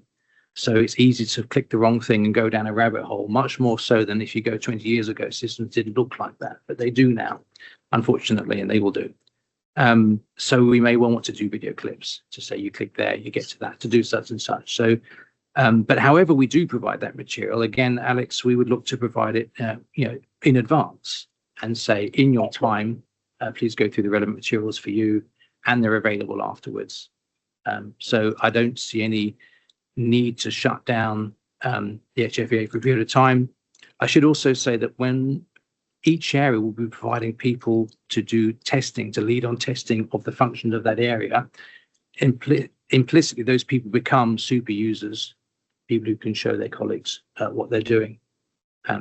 So it's easy to click the wrong thing and go down a rabbit hole, much more so than if you go 20 years ago. Systems didn't look like that, but they do now, unfortunately, and they will do. So we may well want to do video clips to say you click there, you get to that, to do such and such. So, but however we do provide that material, again, Alex, we would look to provide it, in advance and say, in your time, please go through the relevant materials for you, and they're available afterwards. So I don't see any need to shut down the HFEA for a period of time. I should also say that when each area will be providing people to do testing, to lead on testing of the function of that area, implicitly those people become super users, people who can show their colleagues what they're doing.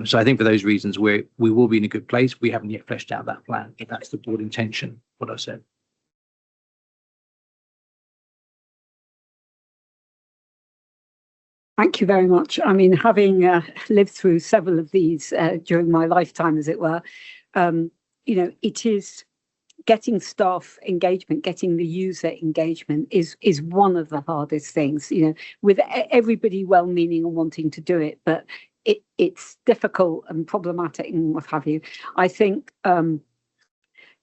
So I think for those reasons, we will be in a good place. We haven't yet fleshed out that plan, but that's the board intention, what I've said. Thank you very much. I mean, having lived through several of these during my lifetime, as it were, you know, it is getting staff engagement, getting the user engagement is one of the hardest things, you know, with everybody well-meaning and wanting to do it, but it's difficult and problematic and what have you. I think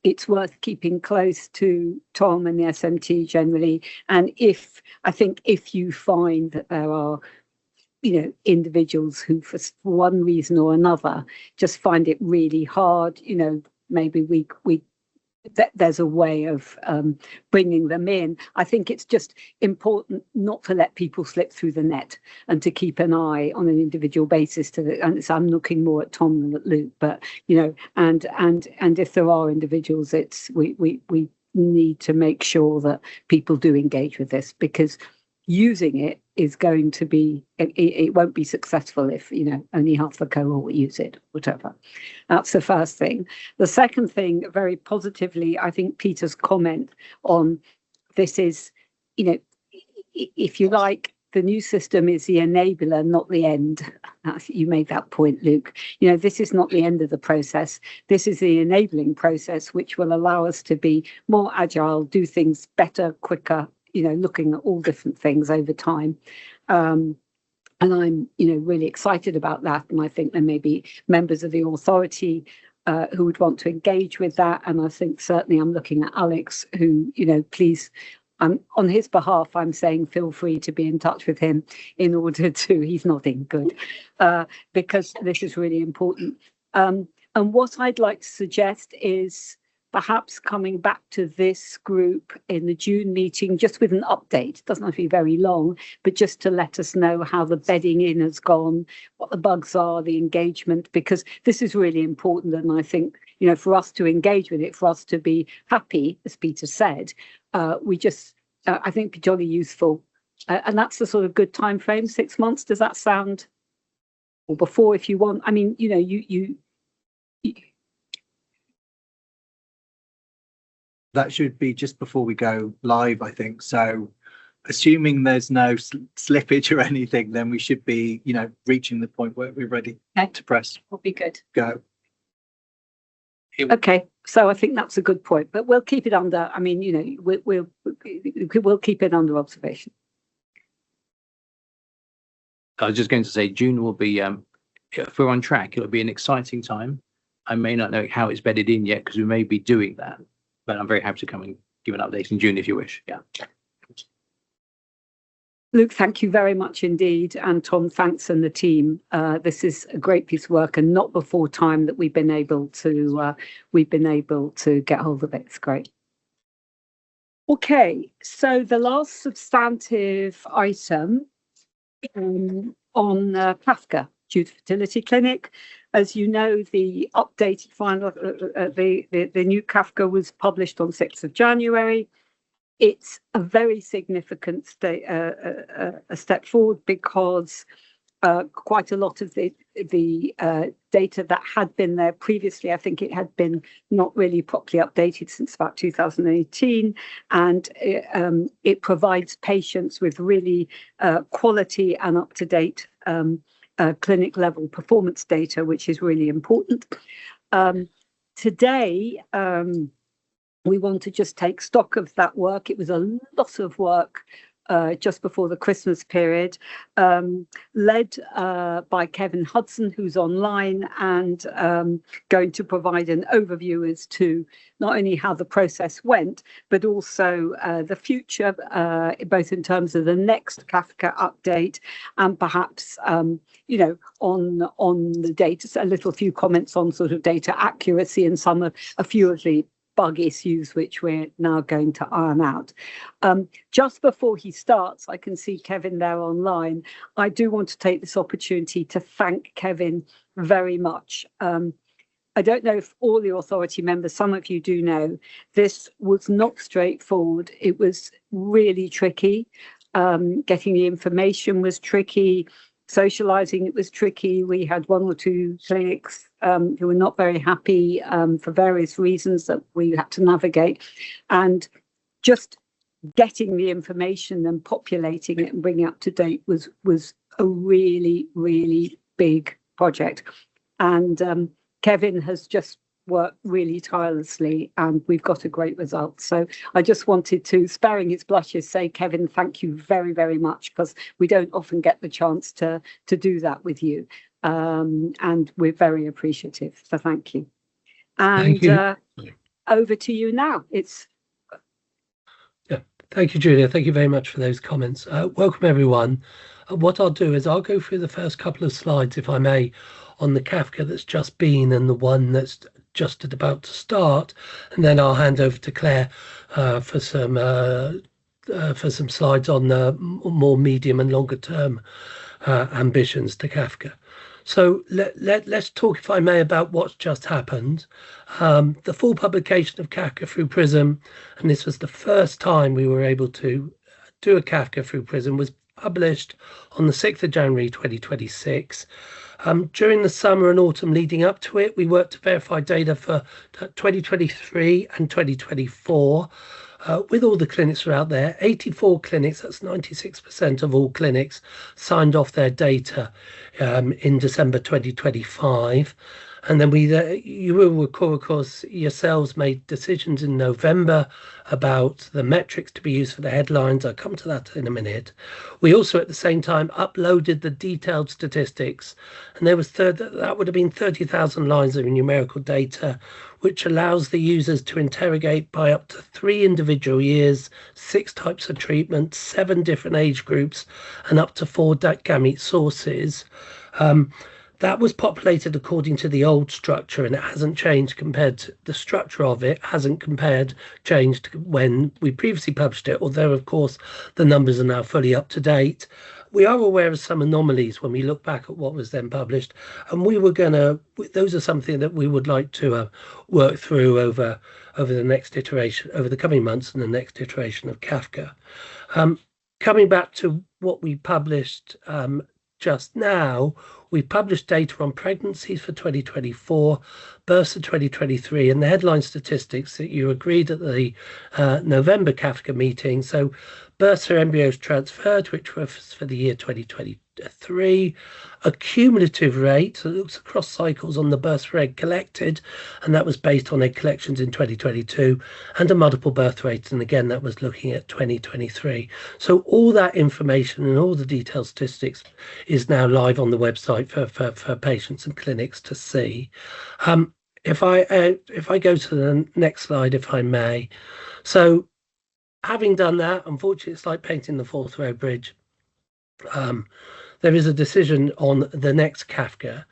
it's worth keeping close to Tom and the SMT generally. And I think if you find that there are, you know, individuals who for one reason or another just find it really hard, you know, maybe there's a way of bringing them in. I think it's just important not to let people slip through the net and to keep an eye on an individual basis. And so I'm looking more at Tom than at Luke, but you know, and if there are individuals, we need to make sure that people do engage with this, because using it is going to be, it won't be successful if, you know, only half the cohort will use it, whatever. That's the first thing. The second thing, very positively, I think Peter's comment on this is, you know, if you like, the new system is the enabler, not the end. You made that point, Luke. You know, this is not the end of the process. This is the enabling process, which will allow us to be more agile, do things better, quicker, you know, looking at all different things over time. And I'm, you know, really excited about that. And I think there may be members of the authority who would want to engage with that. And I think certainly I'm looking at Alex, who, you know, please, on his behalf, I'm saying feel free to be in touch with him in order to, he's nodding, good, because this is really important. And what I'd like to suggest is perhaps coming back to this group in the June meeting, just with an update. It doesn't have to be very long, but just to let us know how the bedding in has gone, what the bugs are, the engagement, because this is really important. And I think, you know, for us to engage with it, for us to be happy, as Peter said, I think it'd be jolly useful. And that's the sort of good time frame, 6 months. Does that sound, or before if you want? I mean, you know, you that should be just before we go live, I think. So assuming there's no slippage or anything, then we should be, you know, reaching the point where we're ready to press. Will be good. Go. Okay, so I think that's a good point, but we'll keep it under, I mean, you know, we'll keep it under observation. I was just going to say June will be, if we're on track, it'll be an exciting time. I may not know how it's bedded in yet because we may be doing that, but I'm very happy to come and give an update in June if you wish. Yeah. Luke, thank you very much indeed. And Tom, thanks, and the team. This is a great piece of work, and not before time that we've been able to get hold of it. It's great. Okay, so the last substantive item on CAFCA, due to Fertility Clinic. As you know, the updated final, the new CAFCA was published on 6th of January. It's a very significant step forward because quite a lot of the data that had been there previously, I think it had been not really properly updated since about 2018, and it provides patients with really quality and up-to-date clinic level performance data, which is really important. Today, we want to just take stock of that work. It was a lot of work just before the Christmas period, led by Kevin Hudson, who's online and going to provide an overview as to not only how the process went, but also the future, both in terms of the next CAFCA update and perhaps, you know, on the data, so few comments on sort of data accuracy and a few of the bug issues, which we're now going to iron out. Just before he starts, I can see Kevin there online. I do want to take this opportunity to thank Kevin very much. I don't know if all the authority members, some of you do know, this was not straightforward. It was really tricky. Getting the information was tricky. Socializing, it was tricky. We had 1 or 2 clinics who were not very happy for various reasons that we had to navigate. And just getting the information and populating it and bringing it up to date was a really, really big project. And Kevin has just worked really tirelessly, and we've got a great result. So I just wanted to, sparing his blushes, say, Kevin, thank you very, very much, because we don't often get the chance to do that with you. And we're very appreciative. So thank you. And Thank you. Over to you now. Thank you, Julia. Thank you very much for those comments. Welcome, everyone. What I'll do is I'll go through the first couple of slides, if I may, on the CaFCA that's just been and the one that's just about to start, and then I'll hand over to Claire for some slides on the more medium and longer term ambitions to CaFCA. So let's talk, if I may, about what's just happened. The full publication of CaFCA through PRISM, and this was the first time we were able to do a CaFCA through PRISM, was published on the 6th of January 2026. During the summer and autumn leading up to it, we worked to verify data for 2023 and 2024 with all the clinics that are out there. 84 clinics, that's 96% of all clinics, signed off their data in December 2025. And then you will recall, of course, yourselves made decisions in November about the metrics to be used for the headlines. I'll come to that in a minute. We also, at the same time, uploaded the detailed statistics, and there was that would have been 30,000 lines of numerical data, which allows the users to interrogate by up to 3 individual years, 6 types of treatment, 7 different age groups, and up to 4 gamete sources. That was populated according to the old structure, and it hasn't changed compared to the structure of it, hasn't changed when we previously published it, although, of course, the numbers are now fully up to date. We are aware of some anomalies when we look back at what was then published, and those are something that we would like to work through over the next iteration, over the coming months and the next iteration of CaFCA. Coming back to what we published just now, we published data on pregnancies for 2024, births for 2023, and the headline statistics that you agreed at the November CaFCA meeting. So births or embryos transferred, which was for the year 2023, a cumulative rate that looks across cycles on the births for egg collected, and that was based on egg collections in 2022, and a multiple birth rate, and again that was looking at 2023. So all that information and all the detailed statistics is now live on the website for patients and clinics to see. If I go to the next slide, if I may. So having done that, unfortunately, it's like painting the Forth Road Bridge. There is a decision on the next CaFCA,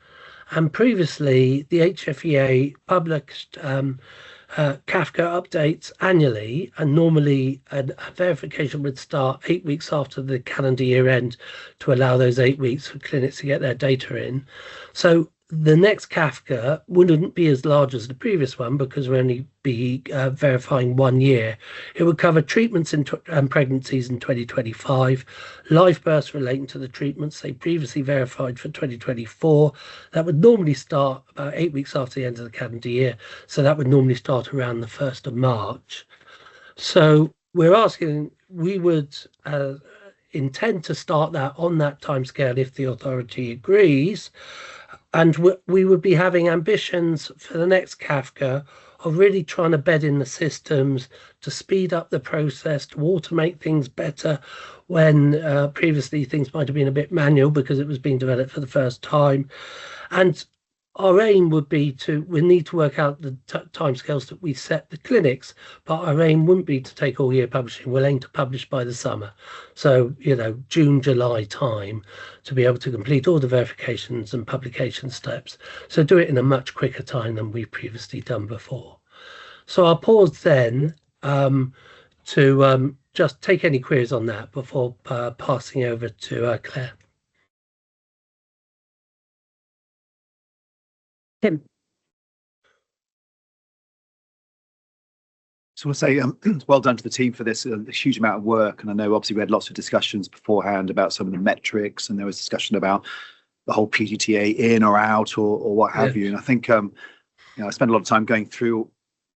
and previously the HFEA published CaFCA updates annually, and normally a verification would start 8 weeks after the calendar year end to allow those 8 weeks for clinics to get their data in. So the next CaFCA wouldn't be as large as the previous one because we'll only be verifying 1 year. It would cover treatments and pregnancies in 2025, live births relating to the treatments they previously verified for 2024. That would normally start about 8 weeks after the end of the calendar year. So that would normally start around the 1st of March. So we're asking, we would intend to start that on that timescale if the authority agrees. And we would be having ambitions for the next CaFCA of really trying to bed in the systems to speed up the process, to automate things better when previously things might have been a bit manual because it was being developed for the first time. And our aim would be we need to work out the timescales that we set the clinics, but our aim wouldn't be to take all year publishing. We'll aim to publish by the summer. So, June, July time to be able to complete all the verifications and publication steps. So do it in a much quicker time than we've previously done before. So I'll pause then to just take any queries on that before passing over to Claire. Tim. So we'll say well done to the team for this a huge amount of work. And I know obviously we had lots of discussions beforehand about some of the metrics, and there was discussion about the whole PGTA in or out or what have you. And I think I spent a lot of time going through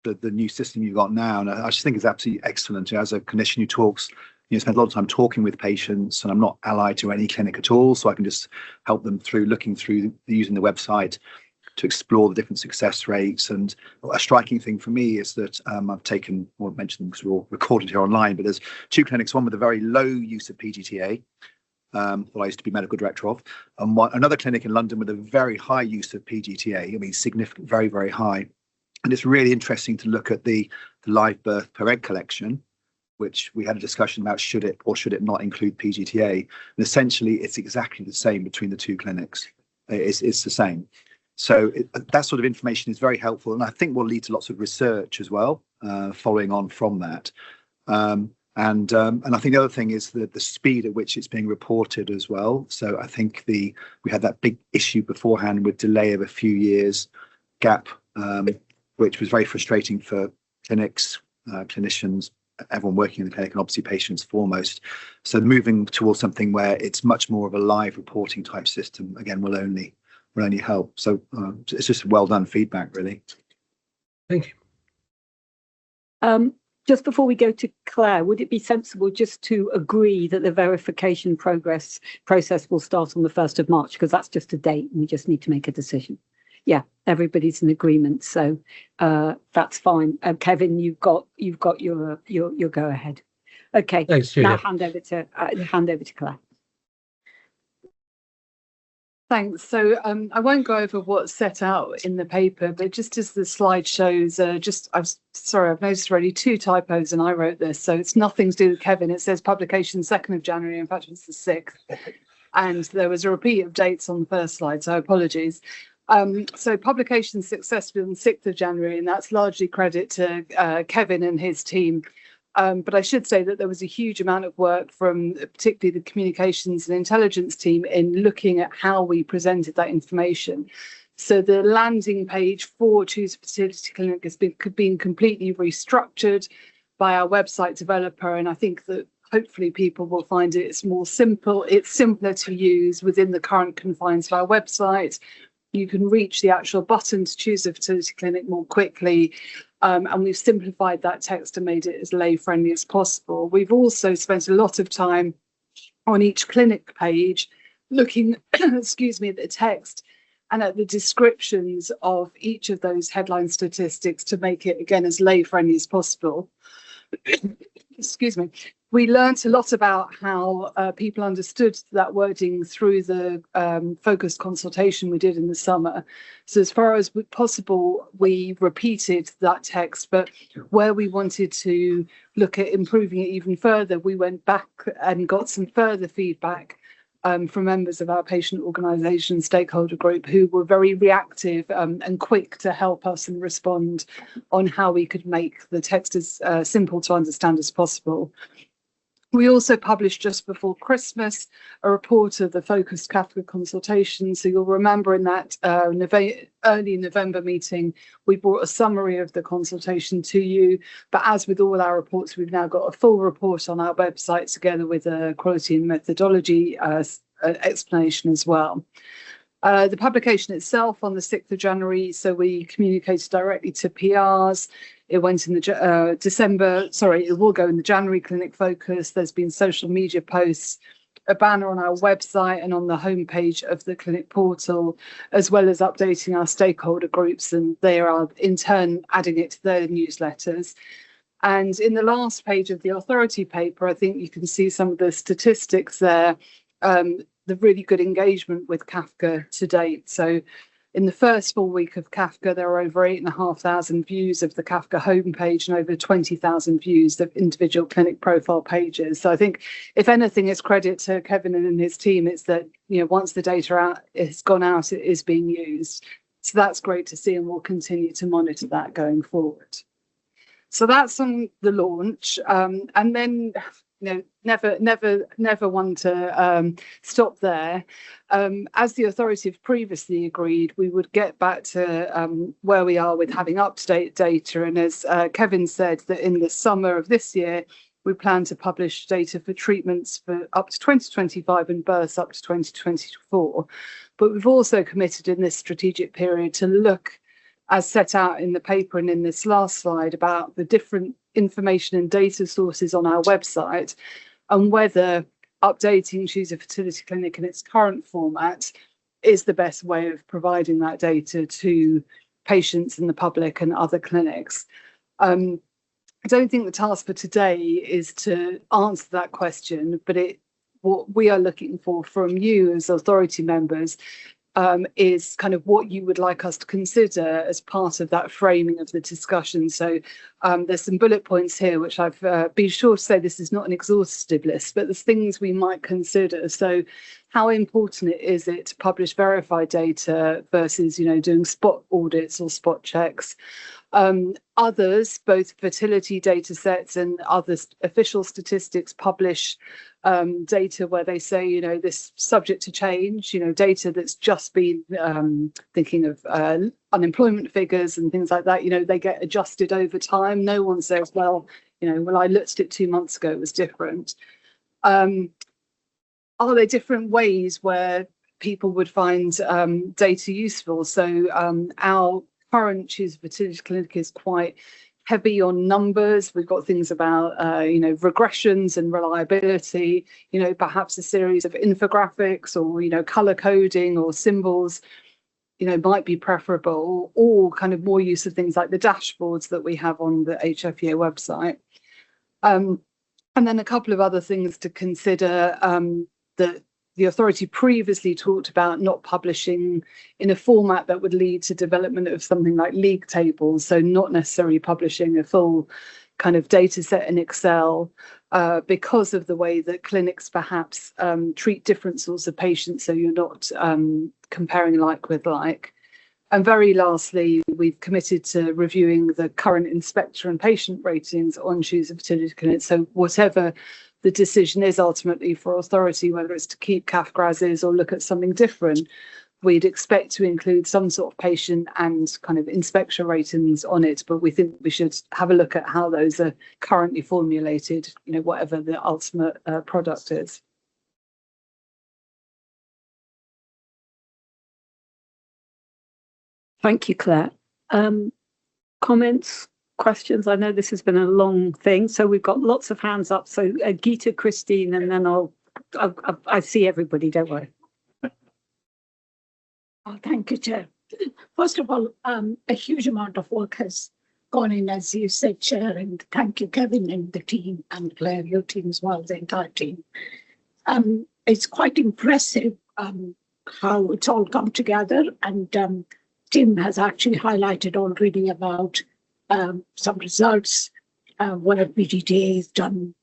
the new system you've got now, and I just think it's absolutely excellent. As a clinician who talks, spend a lot of time talking with patients, and I'm not allied to any clinic at all, so I can just help them through looking through using the website to explore the different success rates. And a striking thing for me is that I've taken, won't mention them because we're all recorded here online, but there's 2 clinics, one with a very low use of PGTA, that I used to be medical director of, and another clinic in London with a very high use of PGTA. I mean, significant, very, very high. And it's really interesting to look at the live birth per egg collection, which we had a discussion about should it or should it not include PGTA. And essentially, it's exactly the same between the 2 clinics. It's the same. So that sort of information is very helpful, and I think will lead to lots of research as well, following on from that. And I think the other thing is the speed at which it's being reported as well. So I think we had that big issue beforehand with delay of a few years gap, which was very frustrating for clinics, clinicians, everyone working in the clinic, and obviously patients foremost. So moving towards something where it's much more of a live reporting type system, again, will only help. So it's just well done feedback, really. Thank you. Just before we go to Claire, would it be sensible just to agree that the verification process will start on the 1st of March? Because that's just a date and we just need to make a decision. Yeah, everybody's in agreement, so that's fine. Kevin, you've got your go ahead. Okay. Thanks, Julia. Now hand over to Claire. Thanks. So I won't go over what's set out in the paper, but just as the slide shows, I've noticed already 2 typos, and I wrote this, so it's nothing to do with Kevin. It says publication 2nd of January. In fact, it's the 6th, and there was a repeat of dates on the first slide, so apologies. So publication successful on the 6th of January, and that's largely credit to Kevin and his team. But I should say that there was a huge amount of work from particularly the communications and intelligence team in looking at how we presented that information. So the landing page for Choose Fertility Clinic has been completely restructured by our website developer, and I think that hopefully people will find it's more simple. It's simpler to use within the current confines of our website. You can reach the actual button to choose a fertility clinic more quickly. And we've simplified that text and made it as lay friendly as possible. We've also spent a lot of time on each clinic page looking, excuse me, at the text and at the descriptions of each of those headline statistics to make it, again, as lay friendly as possible. Excuse me. We learnt a lot about how people understood that wording through the focused consultation we did in the summer. So as far as possible, we repeated that text, but where we wanted to look at improving it even further, we went back and got some further feedback from members of our patient organisation stakeholder group who were very reactive and quick to help us and respond on how we could make the text as simple to understand as possible. We also published just before Christmas a report of the focused CaFC consultation. So you'll remember in that early November meeting, we brought a summary of the consultation to you. But as with all our reports, we've now got a full report on our website together with a quality and methodology explanation as well. The publication itself on the 6th of January, so we communicated directly to PRs. It went in the it will go in the January clinic focus. There's been social media posts, a banner on our website and on the homepage of the clinic portal, as well as updating our stakeholder groups, and they are in turn adding it to their newsletters. And in the last page of the authority paper, I think you can see some of the statistics there, the really good engagement with CaFC to date. So in the first full week of CaFC, there were over 8,500 views of the CaFC homepage and over 20,000 views of individual clinic profile pages. So I think, if anything, it's credit to Kevin and his team. It's that, once the data has gone out, it is being used. So that's great to see, and we'll continue to monitor that going forward. So that's on the launch. And then, never one to stop there. As the authority have previously agreed, we would get back to where we are with having up-to-date data. And as Kevin said, that in the summer of this year, we plan to publish data for treatments for up to 2025 and births up to 2024. But we've also committed in this strategic period to look, as set out in the paper and in this last slide, about the different information and data sources on our website and whether updating Choose a Fertility Clinic in its current format is the best way of providing that data to patients and the public and other clinics. I don't think the task for today is to answer that question, but what we are looking for from you as authority members is kind of what you would like us to consider as part of that framing of the discussion. So there's some bullet points here, which I've been sure to say this is not an exhaustive list, but there's things we might consider. So how important is it to publish verified data versus, doing spot audits or spot checks? Others, both fertility data sets and other official statistics, publish data where they say, this subject to change, data that's just been thinking of unemployment figures and things like that, they get adjusted over time. No one says, well, I looked at it 2 months ago, it was different. Are there different ways where people would find data useful? So our current Choose Fertility Clinic is quite heavy on numbers. We've got things about, regressions and reliability, perhaps a series of infographics or, color coding or symbols, might be preferable, or kind of more use of things like the dashboards that we have on the HFEA website. And then a couple of other things to consider that the authority previously talked about not publishing in a format that would lead to development of something like league tables. So not necessarily publishing a full kind of data set in Excel because of the way that clinics perhaps treat different sorts of patients. So you're not comparing like with like. And very lastly, we've committed to reviewing the current inspector and patient ratings on Choose a Fertility Clinic. So whatever the decision is ultimately for authority, whether it's to keep CAFGRASs or look at something different, we'd expect to include some sort of patient and kind of inspection ratings on it. But we think we should have a look at how those are currently formulated, whatever the ultimate product is. Thank you, Claire. Comments? Questions? I know this has been a long thing, so we've got lots of hands up. So Geeta, Christine, and then I see everybody. Don't worry. Thank you, Chair. First of all, a huge amount of work has gone in, as you said, Chair, and thank you, Kevin and the team, and Claire, your team as well, the entire team. It's quite impressive how it's all come together, and Tim has actually highlighted already about some results where PGTA is done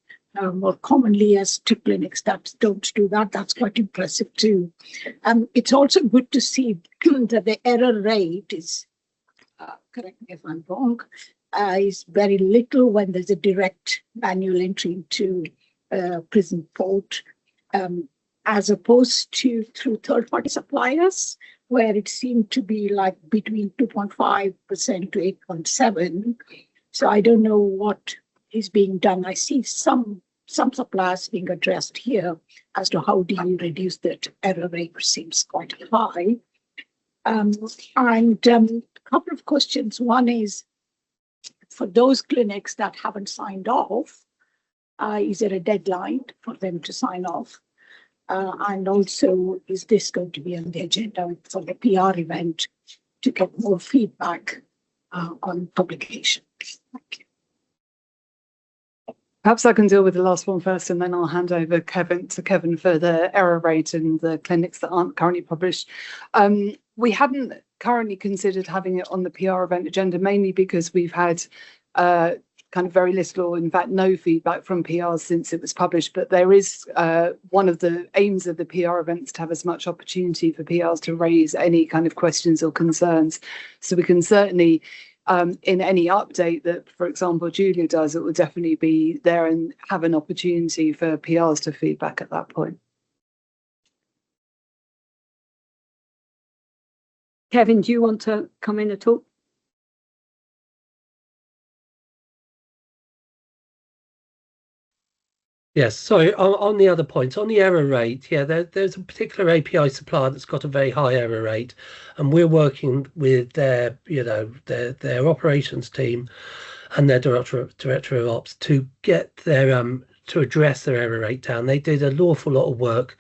more commonly as to clinics that don't do that. That's quite impressive too. It's also good to see that the error rate is, correct me if I'm wrong, is very little when there's a direct manual entry into prison port, as opposed to through third-party suppliers, where it seemed to be like between 2.5% to 8.7%. So I don't know what is being done. I see some suppliers being addressed here as to how do you reduce that error rate, which seems quite high. And a couple of questions. One is, for those clinics that haven't signed off, is there a deadline for them to sign off? And also, is this going to be on the agenda for the PR event to get more feedback on publication? Thank you. Perhaps I can deal with the last one first, and then I'll hand over to Kevin for the error rate and the clinics that aren't currently published. We hadn't currently considered having it on the PR event agenda, mainly because we've had kind of very little, or in fact no feedback from PRs since it was published. But there is one of the aims of the PR events to have as much opportunity for PRs to raise any kind of questions or concerns. So we can certainly in any update that, for example, Julia does, it will definitely be there and have an opportunity for PRs to feedback at that point. Kevin, do you want to come in at all? Yes, sorry, on the other points, on the error rate, yeah, there's a particular API supplier that's got a very high error rate, and we're working with their, their operations team and their director of ops to get their to address their error rate down. They did an awful lot of work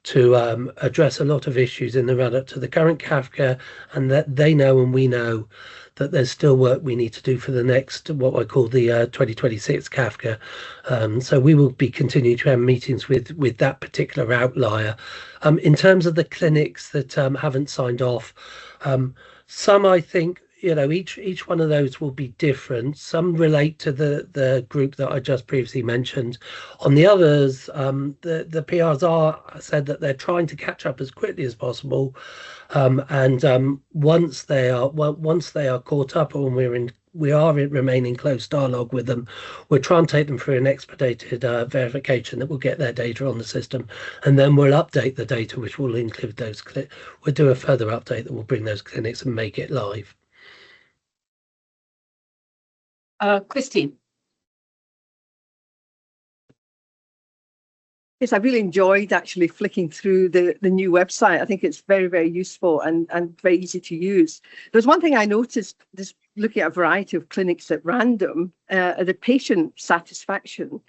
to address a lot of issues in the run-up to the current CaFCA, and that they know and we know that there's still work we need to do for the next, what I call the 2026 CaFCA. So we will be continuing to have meetings with that particular outlier. In terms of the clinics that haven't signed off, some I think, each one of those will be different. Some relate to the group that I just previously mentioned. On the others, the PRs said that they're trying to catch up as quickly as possible. And once they are caught up, and we are remain in close dialogue with them, we'll try and take them through an expedited verification that will get their data on the system, and then we'll update the data, which will include those. We'll do a further update that will bring those clinics and make it live. Christine. Yes, I really enjoyed actually flicking through the new website. I think it's very, very useful and very easy to use. There's one thing I noticed, just looking at a variety of clinics at random, the patient satisfaction.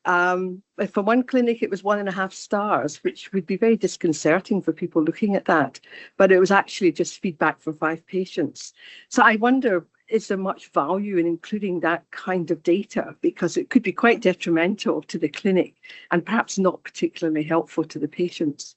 For one clinic, it was 1.5 stars, which would be very disconcerting for people looking at that. But it was actually just feedback from 5 patients. So I wonder, is there much value in including that kind of data? Because it could be quite detrimental to the clinic and perhaps not particularly helpful to the patients.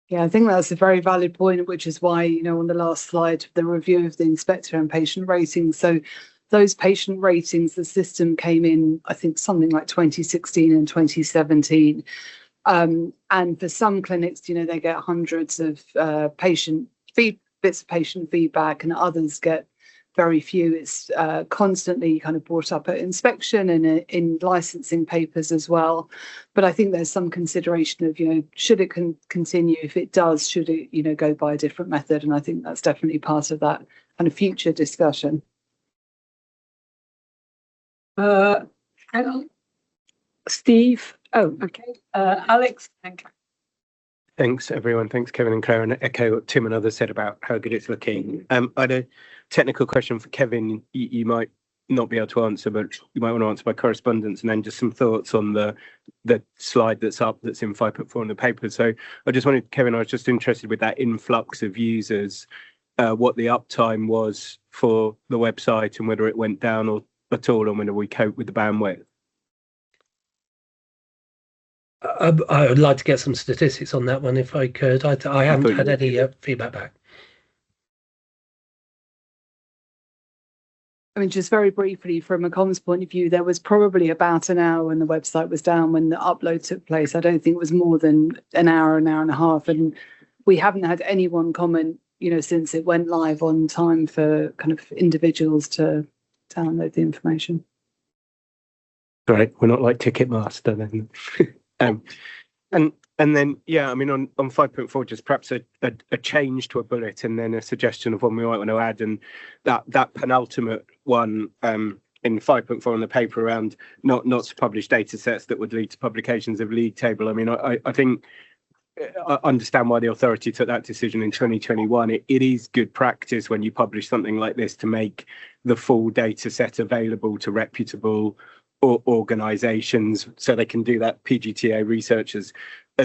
Yeah, I think that's a very valid point, which is why, on the last slide, the review of the inspector and patient ratings. So those patient ratings, the system came in, I think, something like 2016 and 2017. And for some clinics, they get hundreds of bits of patient feedback, and others get very few. It's constantly kind of brought up at inspection and in licensing papers as well. But I think there's some consideration of, should it continue? If it does, should it, go by a different method? And I think that's definitely part of that kind of future discussion. Steve. Oh, okay. Alex. Thank you. Thanks, everyone. Thanks, Kevin and Claire, and echo what Tim and others said about how good it's looking. I had a technical question for Kevin. You might not be able to answer, but you might want to answer by correspondence, and then just some thoughts on the slide that's up, that's in 5.4 in the paper. So I just wanted, Kevin, I was just interested with that influx of users, what the uptime was for the website and whether it went down or at all, and whether we cope with the bandwidth. I would like to get some statistics on that one if I could. I haven't had any feedback back. I mean, just very briefly, from a comms point of view, there was probably about an hour when the website was down when the upload took place. I don't think it was more than an hour and a half. And we haven't had anyone comment, since it went live on time for kind of individuals to download the information. Right, we're not like Ticketmaster then. And then, yeah, I mean, on 5.4, just perhaps a change to a bullet and then a suggestion of one we might want to add. And that penultimate one in 5.4 on the paper around not to publish data sets that would lead to publications of league table. I mean, I think I understand why the authority took that decision in 2021. It is good practice when you publish something like this to make the full data set available to reputable organizations so they can do that PGTA research, as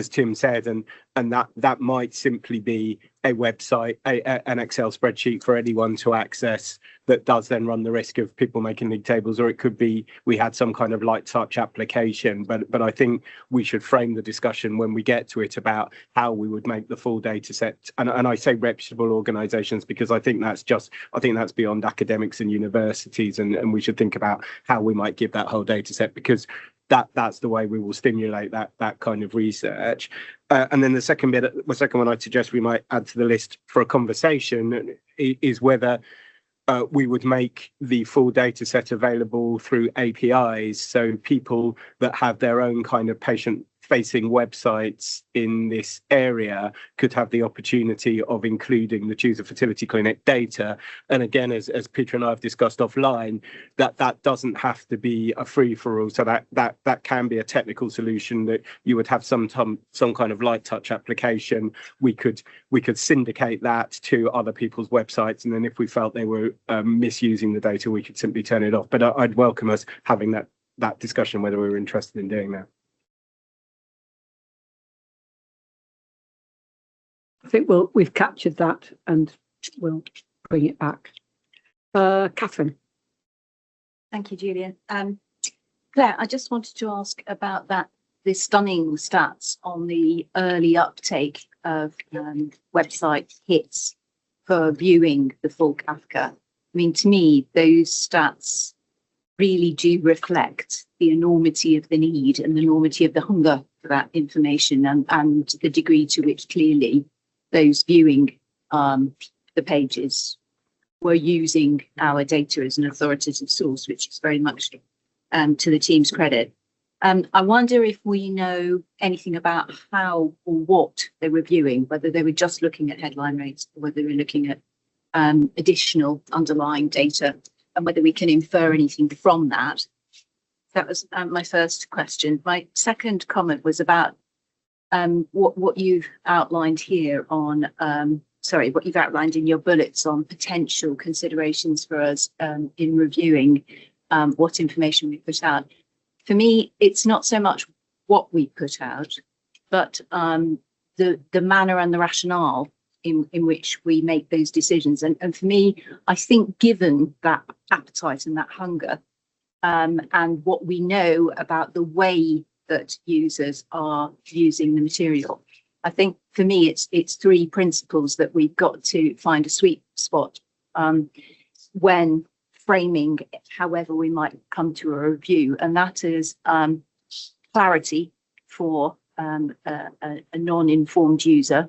Tim said, and that might simply be a website, an Excel spreadsheet for anyone to access that does then run the risk of people making league tables, or it could be we had some kind of light touch application. But I think we should frame the discussion when we get to it about how we would make the full data set. And I say reputable organizations because I think that's beyond academics and universities, and we should think about how we might give that whole data set, because that's the way we will stimulate that kind of research. And then the second one I'd suggest we might add to the list for a conversation is whether we would make the full data set available through APIs, so people that have their own kind of patient-facing websites in this area could have the opportunity of including the Choose a Fertility Clinic data. And again, as Peter and I have discussed offline, that doesn't have to be a free-for-all. So that can be a technical solution that you would have some kind of light touch application. We could syndicate that to other people's websites, and then if we felt they were misusing the data, we could simply turn it off. But I'd welcome us having that discussion whether we were interested in doing that. I think we've captured that and we'll bring it back. Catherine. Thank you, Julia. Claire, I just wanted to ask about the stunning stats on the early uptake of website hits for viewing the full CaFCA. I mean, to me, those stats really do reflect the enormity of the need and the enormity of the hunger for that information, and the degree to which clearly those viewing the pages were using our data as an authoritative source, which is very much to the team's credit. I wonder if we know anything about how or what they were viewing, whether they were just looking at headline rates or whether they were looking at additional underlying data, and whether we can infer anything from that. That was my first question. My second comment was about what you've outlined here on, what you've outlined in your bullets on potential considerations for us in reviewing what information we put out. For me, it's not so much what we put out, but the manner and the rationale in which we make those decisions. And for me, I think given that appetite and that hunger, and what we know about the way that users are using the material, I think for me it's three principles that we've got to find a sweet spot when framing however we might come to a review, and that is clarity for a non-informed user,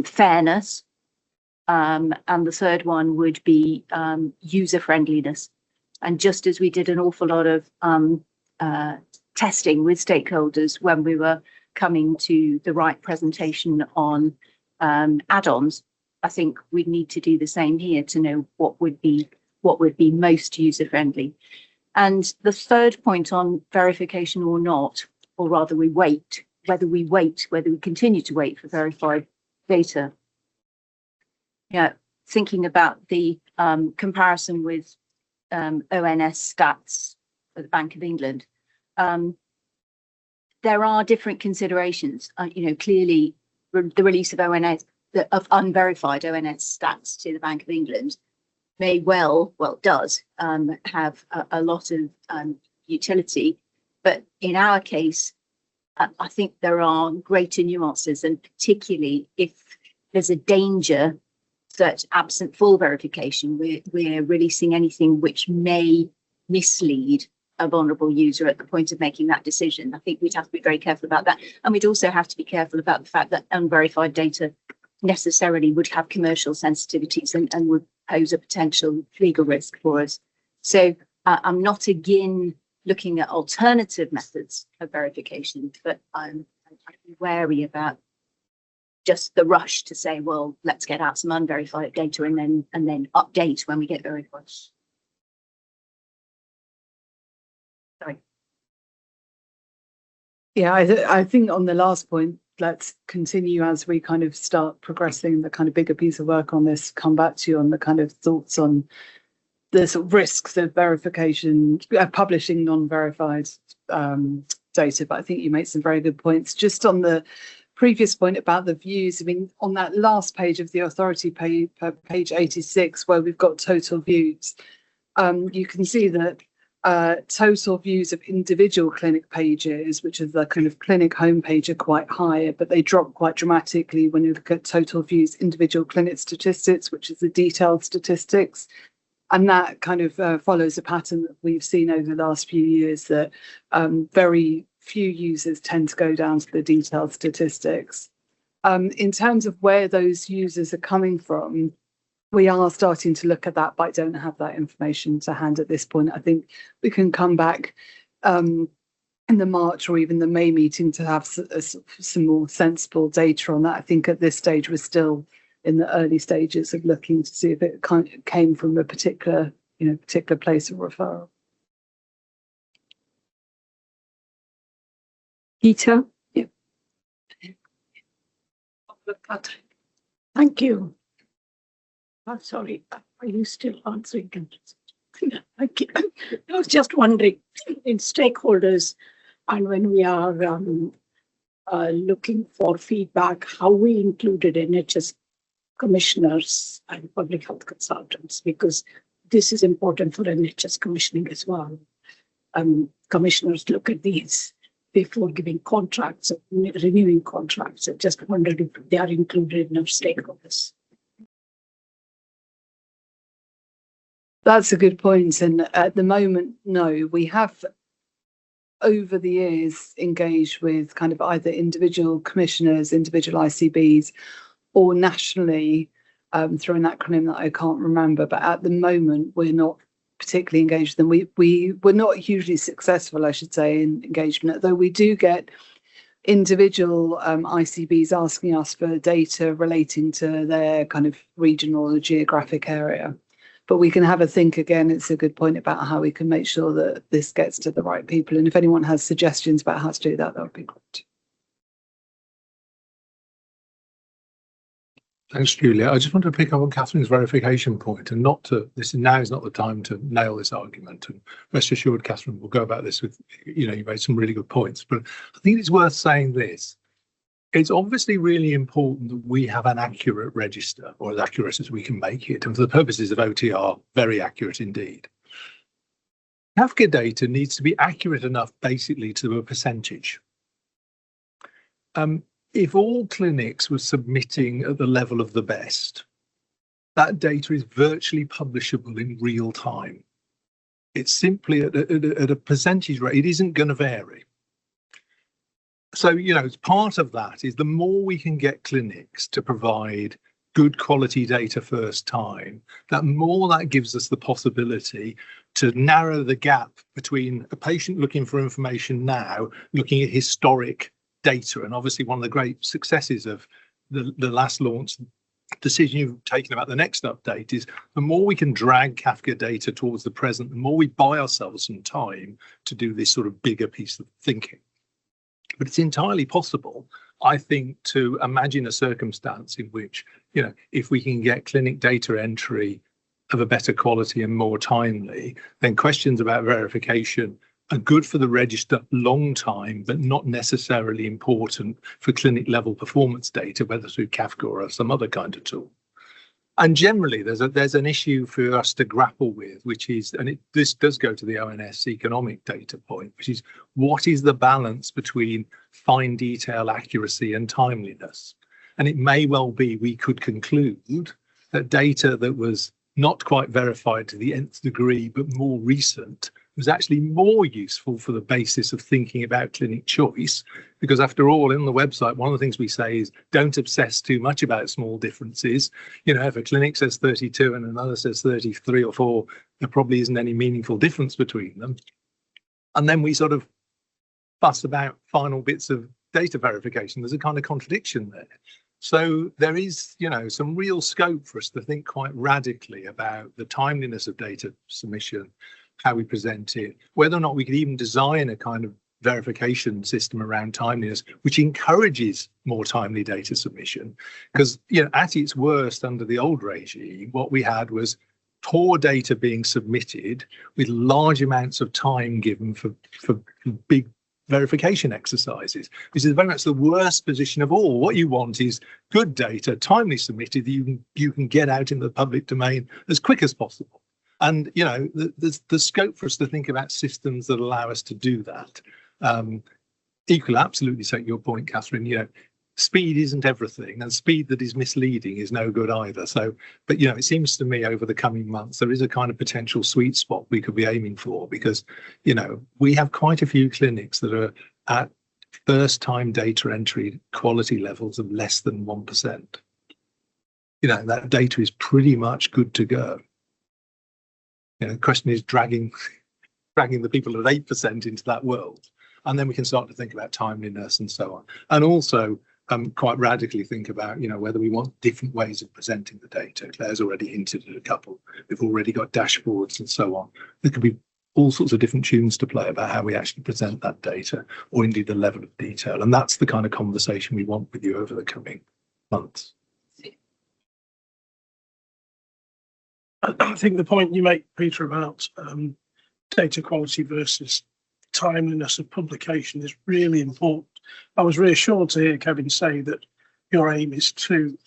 fairness, and the third one would be user friendliness. And just as we did an awful lot of testing with stakeholders when we were coming to the right presentation on add-ons, I think we'd need to do the same here to know what would be most user friendly. And the third point on verification or not, or rather whether we continue to wait for verified data. Yeah, thinking about the comparison with ONS stats at the Bank of England, there are different considerations. Clearly the release of of unverified ONS stats to the Bank of England may does have a lot of utility, but in our case, I think there are greater nuances, and particularly if there's a danger that absent full verification, we're releasing anything which may mislead a vulnerable user at the point of making that decision. I think we'd have to be very careful about that. And we'd also have to be careful about the fact that unverified data necessarily would have commercial sensitivities and would pose a potential legal risk for us. So I'm not again looking at alternative methods of verification, but I'm wary about just the rush to say, well, let's get out some unverified data and then update when we get verified. Sorry. Yeah, I think on the last point, let's continue as we kind of start progressing the kind of bigger piece of work on this, come back to you on the kind of thoughts on the sort of risks of verification, publishing non-verified data. But I think you made some very good points. Just on the previous point about the views, I mean, on that last page of the authority paper, page 86, where we've got total views, you can see that total views of individual clinic pages, which is the kind of clinic homepage, are quite high, but they drop quite dramatically when you look at total views individual clinic statistics, which is the detailed statistics. And that kind of follows a pattern that we've seen over the last few years, that very few users tend to go down to the detailed statistics. In terms of where those users are coming from, we are starting to look at that, but I don't have that information to hand at this point. I think we can come back in the March or even the May meeting to have some more sensible data on that. I think at this stage we're still in the early stages of looking to see if it came from a particular place of referral. Peter? Yeah. Thank you. I'm sorry, are you still answering? Thank you. I was just wondering, in stakeholders, and when we are looking for feedback, how we included NHS commissioners and public health consultants, because this is important for NHS commissioning as well. Commissioners look at these before giving contracts, renewing contracts. I just wondered if they are included in our stakeholders. That's a good point. And at the moment, no, we have over the years engaged with kind of either individual commissioners, individual ICBs, or nationally through an acronym that I can't remember. But at the moment, we're not particularly engaged with them. We were not hugely successful, I should say, in engagement, though we do get individual ICBs asking us for data relating to their kind of regional or geographic area. But we can have a think again. It's a good point about how we can make sure that this gets to the right people. And if anyone has suggestions about how to do that, that would be great. Thanks, Julia. I just want to pick up on Catherine's verification point, and not to, now is not the time to nail this argument. And rest assured, Catherine, we'll go about this with, you made some really good points. But I think it's worth saying this. It's obviously really important that we have an accurate register, or as accurate as we can make it. And for the purposes of OTR, very accurate indeed. CaFCA data needs to be accurate enough, basically, to a percentage. If all clinics were submitting at the level of the best, that data is virtually publishable in real time. It's simply at a percentage rate. It isn't going to vary. So, part of that is the more we can get clinics to provide good quality data first time, that more that gives us the possibility to narrow the gap between a patient looking for information now, looking at historic data. And obviously one of the great successes of the last launch decision you've taken about the next update is the more we can drag CaFCA data towards the present, the more we buy ourselves some time to do this sort of bigger piece of thinking. But it's entirely possible, I think, to imagine a circumstance in which, if we can get clinic data entry of a better quality and more timely, then questions about verification are good for the register long time, but not necessarily important for clinic level performance data, whether through CaFCA or some other kind of tool. And generally, there's an issue for us to grapple with, which is, and this does go to the ONS economic data point, which is what is the balance between fine detail accuracy and timeliness? And it may well be we could conclude that data that was not quite verified to the nth degree, but more recent, was actually more useful for the basis of thinking about clinic choice, because after all, in the website, one of the things we say is don't obsess too much about small differences. If a clinic says 32 and another says 33 or 4, there probably isn't any meaningful difference between them. And then we sort of fuss about final bits of data verification. There's a kind of contradiction there. So there is, some real scope for us to think quite radically about the timeliness of data submission, how we present it, whether or not we could even design a kind of verification system around timeliness, which encourages more timely data submission. Because, at its worst under the old regime, what we had was poor data being submitted with large amounts of time given for big verification exercises, which is very much the worst position of all. What you want is good data, timely submitted, that you can get out in the public domain as quick as possible. And, there's the scope for us to think about systems that allow us to do that. Equally, absolutely take your point, Catherine, speed isn't everything, and speed that is misleading is no good either. So, but it seems to me over the coming months there is a kind of potential sweet spot we could be aiming for, because we have quite a few clinics that are at first time data entry quality levels of less than 1%. That data is pretty much good to go. The question is dragging the people at 8% into that world, and then we can start to think about timeliness and so on, and also quite radically think about whether we want different ways of presenting the data. Claire's already hinted at a couple. We've already got dashboards and so on. There could be all sorts of different tunes to play about how we actually present that data, or indeed the level of detail, and that's the kind of conversation we want with you over the coming months. I think the point you make, Peter, about data quality versus timeliness of publication is really important. I was reassured to hear Kevin say that your aim is to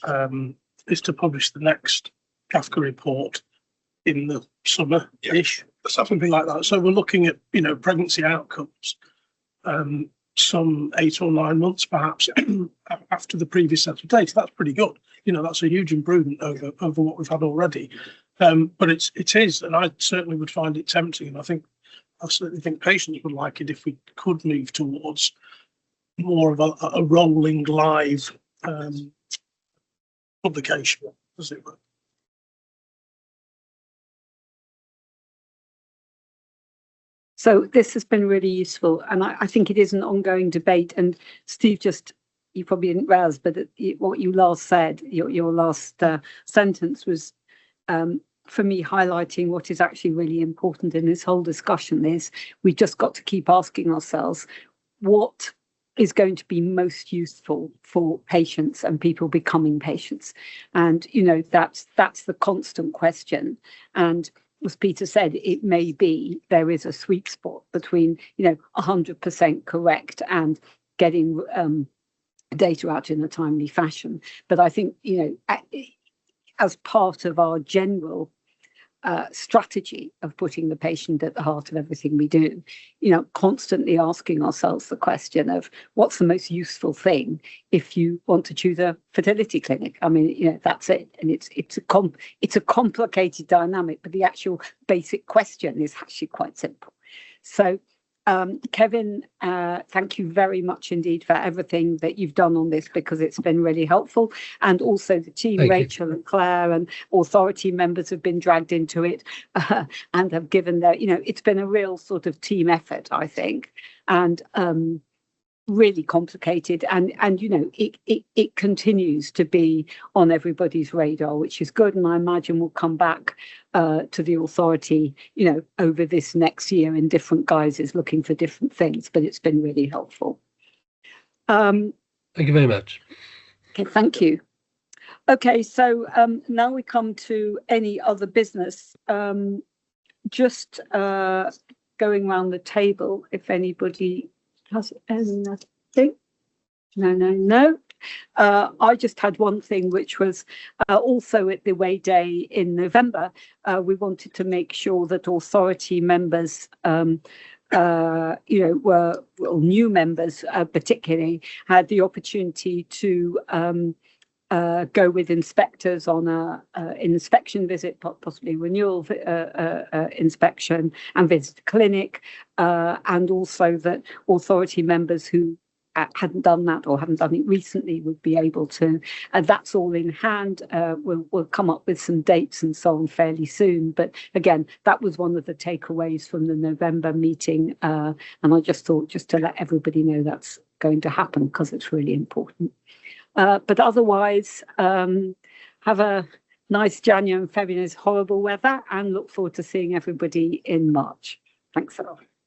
publish the next CaFCA report in the summer-ish, something like that. So we're looking at pregnancy outcomes some 8 or 9 months perhaps after the previous set of data. That's pretty good. That's a huge improvement over what we've had already. But it is, and I certainly would find it tempting, and I certainly think patients would like it if we could move towards more of a rolling live publication, as it were. So this has been really useful, and I think it is an ongoing debate. And Steve, you probably didn't realise, but what you last said, your last sentence was, for me, highlighting what is actually really important in this whole discussion is we just got to keep asking ourselves what is going to be most useful for patients and people becoming patients. And, that's the constant question. And as Peter said, it may be there is a sweet spot between, 100% correct and getting data out in a timely fashion. But I think, as part of our general strategy of putting the patient at the heart of everything we do, constantly asking ourselves the question of what's the most useful thing if you want to choose a fertility clinic. I mean, that's it. And it's a complicated dynamic, but the actual basic question is actually quite simple. So Kevin, thank you very much indeed for everything that you've done on this, because it's been really helpful. And also the team, Rachel and Claire and authority members have been dragged into it and have given their, it's been a real sort of team effort, I think, and really complicated. And it continues to be on everybody's radar, which is good. And I imagine we'll come back to the authority, over this next year in different guises, looking for different things, but it's been really helpful. Thank you very much. Okay, thank you. Okay, so now we come to any other business. Just going around the table, if anybody has anything. No. I just had one thing, which was also at the Way Day in November, we wanted to make sure that authority members, were new members, particularly, had the opportunity to go with inspectors on an inspection visit, possibly renewal inspection, and visit a clinic, and also that authority members who hadn't done that or haven't done it recently would be able to. That's all in hand. We'll come up with some dates and so on fairly soon. But again, that was one of the takeaways from the November meeting. And I just thought just to let everybody know that's going to happen, because it's really important. But otherwise, have a nice January and February, horrible weather, and look forward to seeing everybody in March. Thanks a lot.